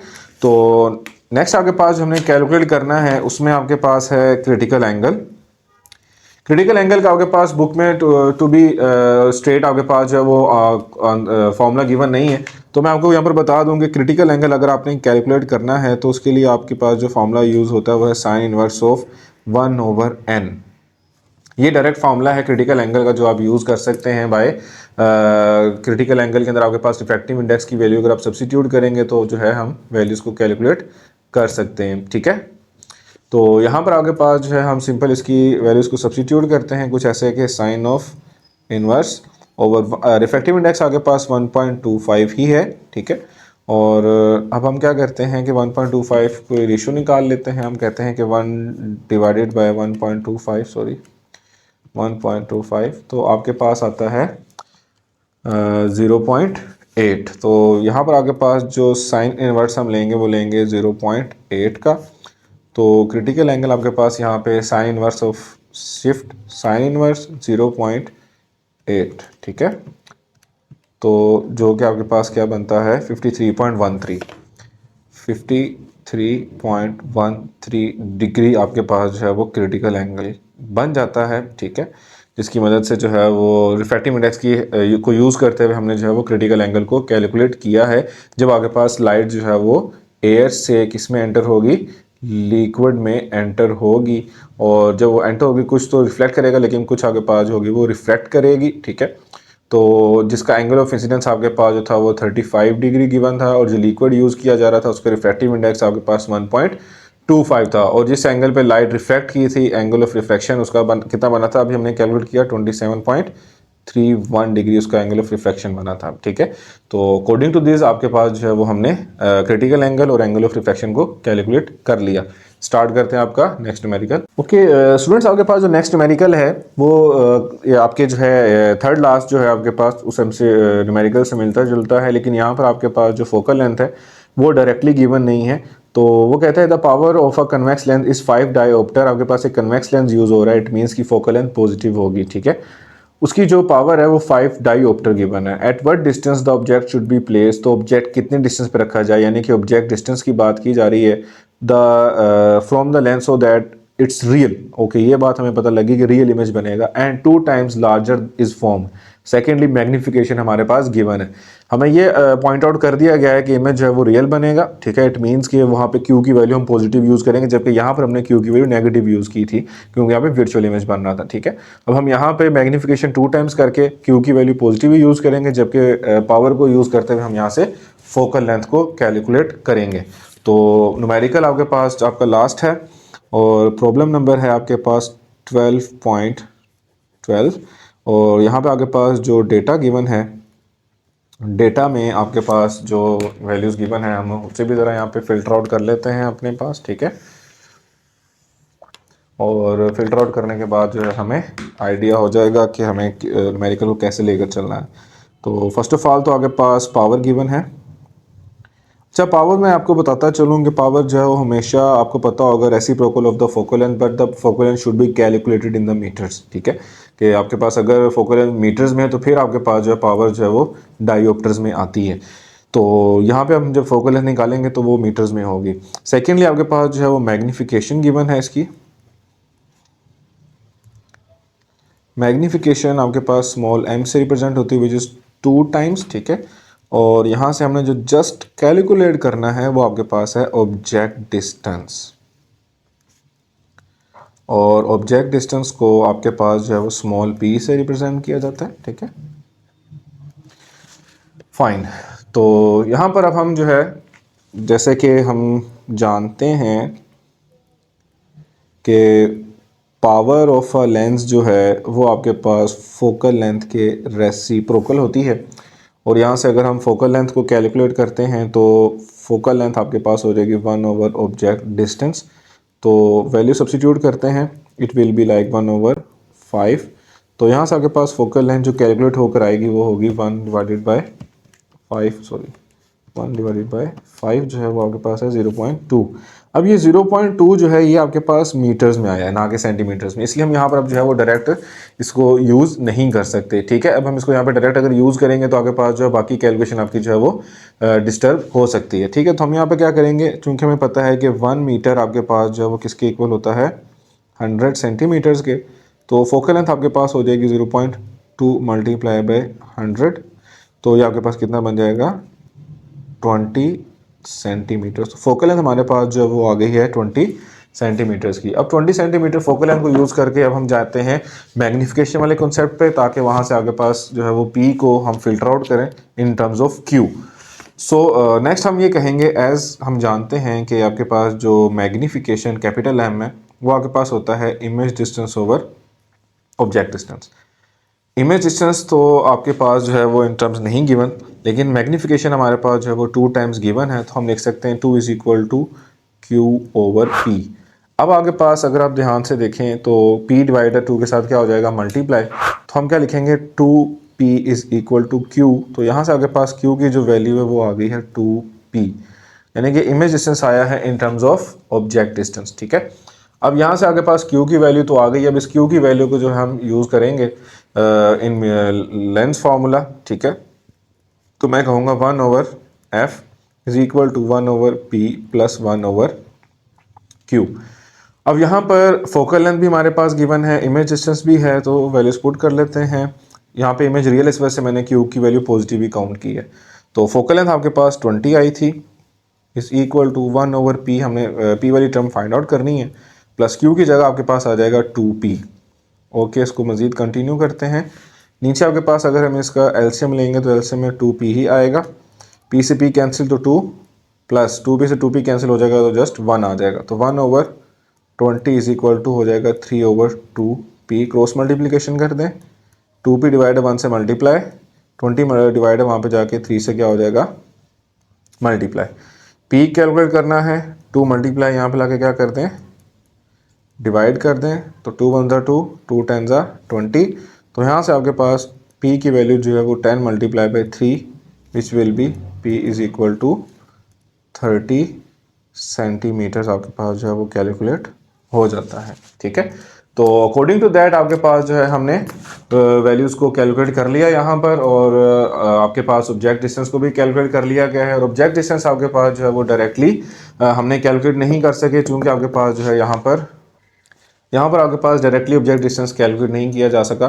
तो नेक्स्ट आपके पास जो हमने कैलकुलेट करना है उसमें आपके पास है क्रिटिकल एंगल. क्रिटिकल एंगल का आपके पास बुक में टू बी स्ट्रेट आपके पास जो है वो फॉर्मूला गिवन नहीं है, तो मैं आपको यहाँ पर बता दूँ कि क्रिटिकल एंगल अगर आपने कैलकुलेट करना है तो उसके लिए आपके पास जो फॉर्मूला यूज़ होता है वो है साइन इनवर्स ऑफ 1/n। ये डायरेक्ट फार्मूला है क्रिटिकल एंगल का जो आप यूज़ कर सकते हैं बाय क्रिटिकल एंगल के अंदर आपके पास रिफ्रैक्टिव इंडेक्स की वैल्यू अगर आप सब्स्टिट्यूट करेंगे तो जो है हम वैल्यूज़ को कैलकुलेट कर सकते हैं। ठीक है, तो यहाँ पर आपके पास जो है हम सिंपल इसकी वैल्यूज़ को सब्स्टिट्यूट करते हैं कुछ ऐसे कि sine of inverse over refractive index आपके पास 1.25 ही है। ठीक है, और अब हम क्या करते हैं कि 1.25 को रेशियो निकाल लेते हैं। हम कहते हैं कि 1 डिवाइडेड बाय 1.25 सॉरी 1.25 तो आपके पास आता है 0.8। तो यहाँ पर आपके पास जो साइन इनवर्स हम लेंगे वो लेंगे 0.8 का। तो क्रिटिकल एंगल आपके पास यहाँ पे sine inverse of shift sine inverse 0.8। ठीक है, तो जो कि आपके पास क्या बनता है 53.13 डिग्री आपके पास जो है वो क्रिटिकल एंगल बन जाता है। ठीक है, जिसकी मदद से जो है वो रिफ्रैक्टिव इंडेक्स की को यूज़ करते हुए हमने जो है वो क्रिटिकल एंगल को कैलकुलेट किया है। जब आपके पास लाइट जो है वो एयर से किस में एंटर होगी, लिक्विड में एंटर होगी, और जब वो एंटर होगी कुछ तो रिफ्लेक्ट करेगा लेकिन कुछ आपके पास जो होगी वो रिफ्रैक्ट करेगी। ठीक है, तो जिसका एंगल ऑफ इंसिडेंस आपके पास जो था वो 35 डिग्री गिवन था, और जो लिक्विड यूज़ किया जा रहा था उसका रिफ्रैक्टिव इंडेक्स आपके पास 1.25 था, और जिस एंगल पे लाइट रिफ्रैक्ट की थी एंगल ऑफ रिफ्रैक्शन उसका कितना बना था अभी हमने कैलकुलेट किया 27.31 डिग्री उसका एंगल ऑफ रिफ्रैक्शन बना था। ठीक है, तो अकॉर्डिंग टू दिस आपके पास जो है वो हमने क्रिटिकल एंगल और एंगल ऑफ रिफ्रैक्शन को कैलकुलेट कर लिया। स्टार्ट करते हैं आपका नेक्स्ट न्यूमेरिकल। ओके स्टूडेंट्स, आपके पास जो नेक्स्ट न्यूमेरिकल है वो ये आपके जो है थर्ड लास्ट जो है आपके पास उस हमसे न्यूमेरिकल से मिलता जुलता है, लेकिन यहाँ पर आपके पास जो फोकल लेंथ है वो डायरेक्टली गिवन नहीं है। तो वो कहता है the power of a convex length is 5 dioptre. आपके पास एक कन्वेक्स लेंस यूज हो रहा है, इट मीन्स की फोकल लेंथ पॉजिटिव होगी। ठीक है, उसकी जो पावर है वो 5 डायोप्टर गिवन है। At what distance the object should be place, तो ऑब्जेक्ट कितने डिस्टेंस पे रखा जाए, यानी कि ऑब्जेक्ट डिस्टेंस की बात की जा रही है the from the lens so that it's real. Okay, ये बात हमें पता लगी कि रियल इमेज बनेगा। And 2 times larger is form. Secondly magnification हमारे पास गिवन है, हमें ये पॉइंट आउट कर दिया गया है कि इमेज जो है वो रियल बनेगा। ठीक है, इट मीन्स कि वहाँ पे क्यू की वैल्यू हम पॉजिटिव यूज़ करेंगे, जबकि यहाँ पर हमने क्यू की वैल्यू नेगेटिव यूज़ की थी क्योंकि यहाँ पे वर्चुअल इमेज बन रहा था। ठीक है, अब हम यहाँ पे मैग्निफिकेशन 2 टाइम्स करके क्यू की वैल्यू पॉजिटिव ही यूज़ करेंगे, जबकि पावर को यूज़ करते हुए हम यहाँ से फोकल लेंथ को कैलकुलेट करेंगे। तो न्यूमेरिकल आपके पास आपका लास्ट है, और प्रॉब्लम नंबर है आपके पास 12.12, और यहाँ पे आपके पास जो डेटा गिवन है, डेटा में आपके पास जो वैल्यूज़ गिवन है हम उससे भी ज़रा यहाँ पे फिल्टर आउट कर लेते हैं अपने पास। ठीक है, और फिल्टर आउट करने के बाद जो है हमें आइडिया हो जाएगा कि हमें न्यूमेरिकल को कैसे लेकर चलना है। तो फर्स्ट ऑफ ऑल तो आपके पास पावर गिवन है। अच्छा, पावर मैं आपको बताता चलूँ कि पावर जो है वो हमेशा आपको पता होगा reciprocal of the focal length, but the focal length should be calculated in the metres. ठीक है, कि आपके पास अगर फोकल लेंथ मीटर्स में है तो फिर आपके पास जो है पावर जो है वो डायोप्टर्स में आती है। तो यहाँ पे हम जब फोकल लेंथ निकालेंगे तो वो मीटर्स में होगी। सेकेंडली आपके पास जो है वो मैग्निफिकेशन गिवन है। इसकी मैग्निफिकेशन आपके पास स्मॉल m से रिप्रेजेंट होती है विच इज़ 2 टाइम्स। ठीक है, और यहाँ से हमने जो जस्ट कैलकुलेट करना है वो आपके पास है ऑब्जेक्ट डिस्टेंस, और ऑब्जेक्ट डिस्टेंस को आपके पास जो है वो स्मॉल p से रिप्रेजेंट किया जाता है। ठीक है, फाइन। तो यहाँ पर अब हम जो है जैसे कि हम जानते हैं कि पावर ऑफ अ लेंस जो है वो आपके पास फोकल लेंथ के रेसिप्रोकल होती है, और यहाँ से अगर हम फोकल लेंथ को कैलकुलेट करते हैं तो फोकल लेंथ आपके पास हो जाएगी 1/ऑब्जेक्ट डिस्टेंस। तो वैल्यू सब्स्टिट्यूट करते हैं, इट विल बी लाइक 1/5। तो यहाँ से आपके पास फोकल लेंथ जो कैलकुलेट होकर आएगी वो होगी 1 डिवाइडेड बाय 5 जो है वो आपके पास है 0.2। अब ये 0.2 जो है ये आपके पास मीटर्स में आया है ना कि सेंटीमीटर्स में, इसलिए हम यहाँ पर अब जो है वो डायरेक्ट इसको यूज़ नहीं कर सकते। ठीक है, अब हम इसको यहाँ पे डायरेक्ट अगर यूज़ करेंगे तो आपके पास जो है बाकी कैलकुलेशन आपकी जो है वो डिस्टर्ब हो सकती है। ठीक है, तो हम यहाँ पे क्या करेंगे, चूँकि हमें पता है कि 1 मीटर आपके पास जो है वो किसके इक्वल होता है 100 सेंटीमीटर्स के, तो फोकल लेंथ आपके पास हो जाएगी 0.2 मल्टीप्लाई बाय 100, तो ये आपके पास कितना बन जाएगा 20 सेंटीमीटर। तो फोकल लेंथ हमारे पास जो वो आ गई है 20 सेंटीमीटर्स की। अब 20 सेंटीमीटर फोकल लेंथ को यूज़ करके अब हम जाते हैं मैग्नीफिकेशन वाले कॉन्सेप्ट पे, ताकि वहाँ से आगे पास जो है वो पी को हम फिल्टर आउट करें in terms of Q. So next हम ये कहेंगे, एज हम जानते हैं कि आपके पास जो मैग्नीफिकेशन कैपिटल एम है वो आपके पास होता है image distance over object distance. Image distance तो आपके पास जो है वो इन टर्म्स नहीं गिवन, लेकिन मैग्नीफिकेशन हमारे पास जो है वो 2 टाइम्स गिवन है, तो हम लिख सकते हैं 2 is equal to Q over P. अब आगे पास अगर आप ध्यान से देखें तो p डिवाइडर 2 के साथ क्या हो जाएगा मल्टीप्लाई, तो हम क्या लिखेंगे 2p is equal to q। तो यहाँ से आगे पास q की जो वैल्यू है वो आ गई है 2p, यानी कि इमेज डिस्टेंस आया है in terms of object distance. ठीक है, अब यहाँ से आगे पास q की वैल्यू तो आ गई। अब इस q की वैल्यू को जो हम यूज़ करेंगे इन लेंस फार्मूला। ठीक है, तो मैं कहूँगा 1 over f is equal to 1 over p plus 1 over q। अब यहाँ पर फोकल लेंथ भी हमारे पास गिवन है, इमेज डिस्टेंस भी है, तो वैल्यूज पुट कर लेते हैं। यहाँ पे इमेज रियल, इस वजह से मैंने q की वैल्यू पॉजिटिव ही काउंट की है। तो फोकल लेंथ आपके पास 20 आई थी, इस इक्वल टू 1 ओवर p, हमने p वाली टर्म फाइंड आउट करनी है, प्लस q की जगह आपके पास आ जाएगा 2p। ओके, इसको मज़ीद कंटिन्यू करते हैं। नीचे आपके पास अगर हम इसका एलसीएम लेंगे तो एलसीएम में 2p ही आएगा, p से p कैंसिल तो 2, प्लस 2p से 2p कैंसिल हो जाएगा तो जस्ट 1 आ जाएगा। तो 1 ओवर 20 इज इक्वल टू हो जाएगा 3 ओवर 2p। क्रॉस मल्टीप्लिकेशन कर दें, 2p डिवाइड 1 से मल्टीप्लाई, 20 डिवाइड वहाँ पे जाके 3 से क्या हो जाएगा मल्टीप्लाई। p कैलकुलेट करना है, 2 मल्टीप्लाई यहाँ पे लाके क्या कर दें डिवाइड कर दें, तो 2 1 2, 2 10 20। तो यहाँ से आपके पास p की वैल्यू जो है वो 10 multiply by 3 which will be p is equal to 30 centimetres आपके पास जो है वो कैलकुलेट हो जाता है। ठीक है, तो अकॉर्डिंग टू दैट आपके पास जो है हमने वैल्यूज़ को कैलकुलेट कर लिया यहाँ पर, और आपके पास ऑब्जेक्ट डिस्टेंस को भी कैलकुलेट कर लिया गया है। और ऑब्जेक्ट डिस्टेंस आपके पास जो है वो डायरेक्टली हमने कैलकुलेट नहीं कर सके, चूँकि आपके पास जो है यहाँ पर आपके पास डायरेक्टली ऑब्जेक्ट डिस्टेंस कैलकुलेट नहीं किया जा सका,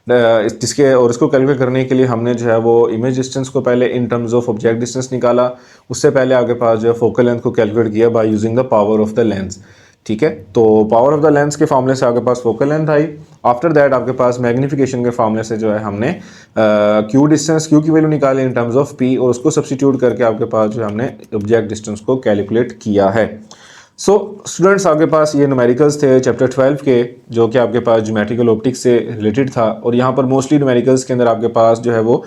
जिसके और इसको कैलकुलेट करने के लिए हमने जो है वो इमेज डिस्टेंस को पहले in terms of object distance निकाला, उससे पहले आपके पास जो है फोकल लेंथ को कैलकुलेट किया bye using the power of the lens. ठीक है, तो पावर ऑफ द लेंस के फार्मूले से आपके पास फोकल लेंथ आई। आफ्टर दैट आपके पास मैग्नीफिकेशन के फार्मूले से जो है हमने क्यू की वैल्यू निकाली इन टर्म्स ऑफ पी, और उसको सब्सटीट्यूट करके आपके पास जो है हमने ऑब्जेक्ट डिस्टेंस को कैलकुलेट किया है। सो स्टूडेंट्स, आपके पास ये न्यूमेरिकल्स थे चैप्टर 12 के, जो कि आपके पास ज्योमेट्रिकल ऑप्टिक्स से रिलेटेड था। और यहाँ पर मोस्टली न्यूमेरिकल्स के अंदर आपके पास जो है वो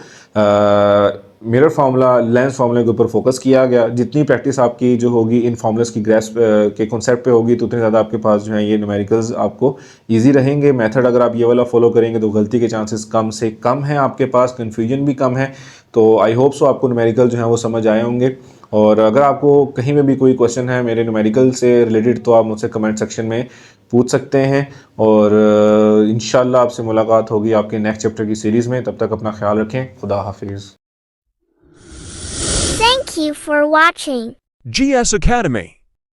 मिरर फार्मूला, लेंस फार्मूले के ऊपर फोकस किया गया। जितनी प्रैक्टिस आपकी जो होगी इन फार्मूलास की ग्रेस्प के कॉन्सेप्ट पे होगी, तो उतने ज़्यादा आपके पास जो है ये न्यूमेरिकल्स आपको ईजी रहेंगे। मेथड अगर आप ये वाला फॉलो करेंगे तो गलती के चांसेस कम से कम हैं आपके पास, कन्फ्यूजन भी कम है। तो आई होप सो आपको न्यूमेरिकल जो है वो समझ आए होंगे। और अगर आपको कहीं में भी कोई क्वेश्चन है मेरे न्यूमेरिकल से रिलेटेड, तो आप मुझसे कमेंट सेक्शन में पूछ सकते हैं। और इंशाल्लाह आपसे मुलाकात होगी आपके नेक्स्ट चैप्टर की सीरीज़ में। तब तक अपना ख्याल रखें। खुदा हाफिज़। Thank you for watching. GS Academy.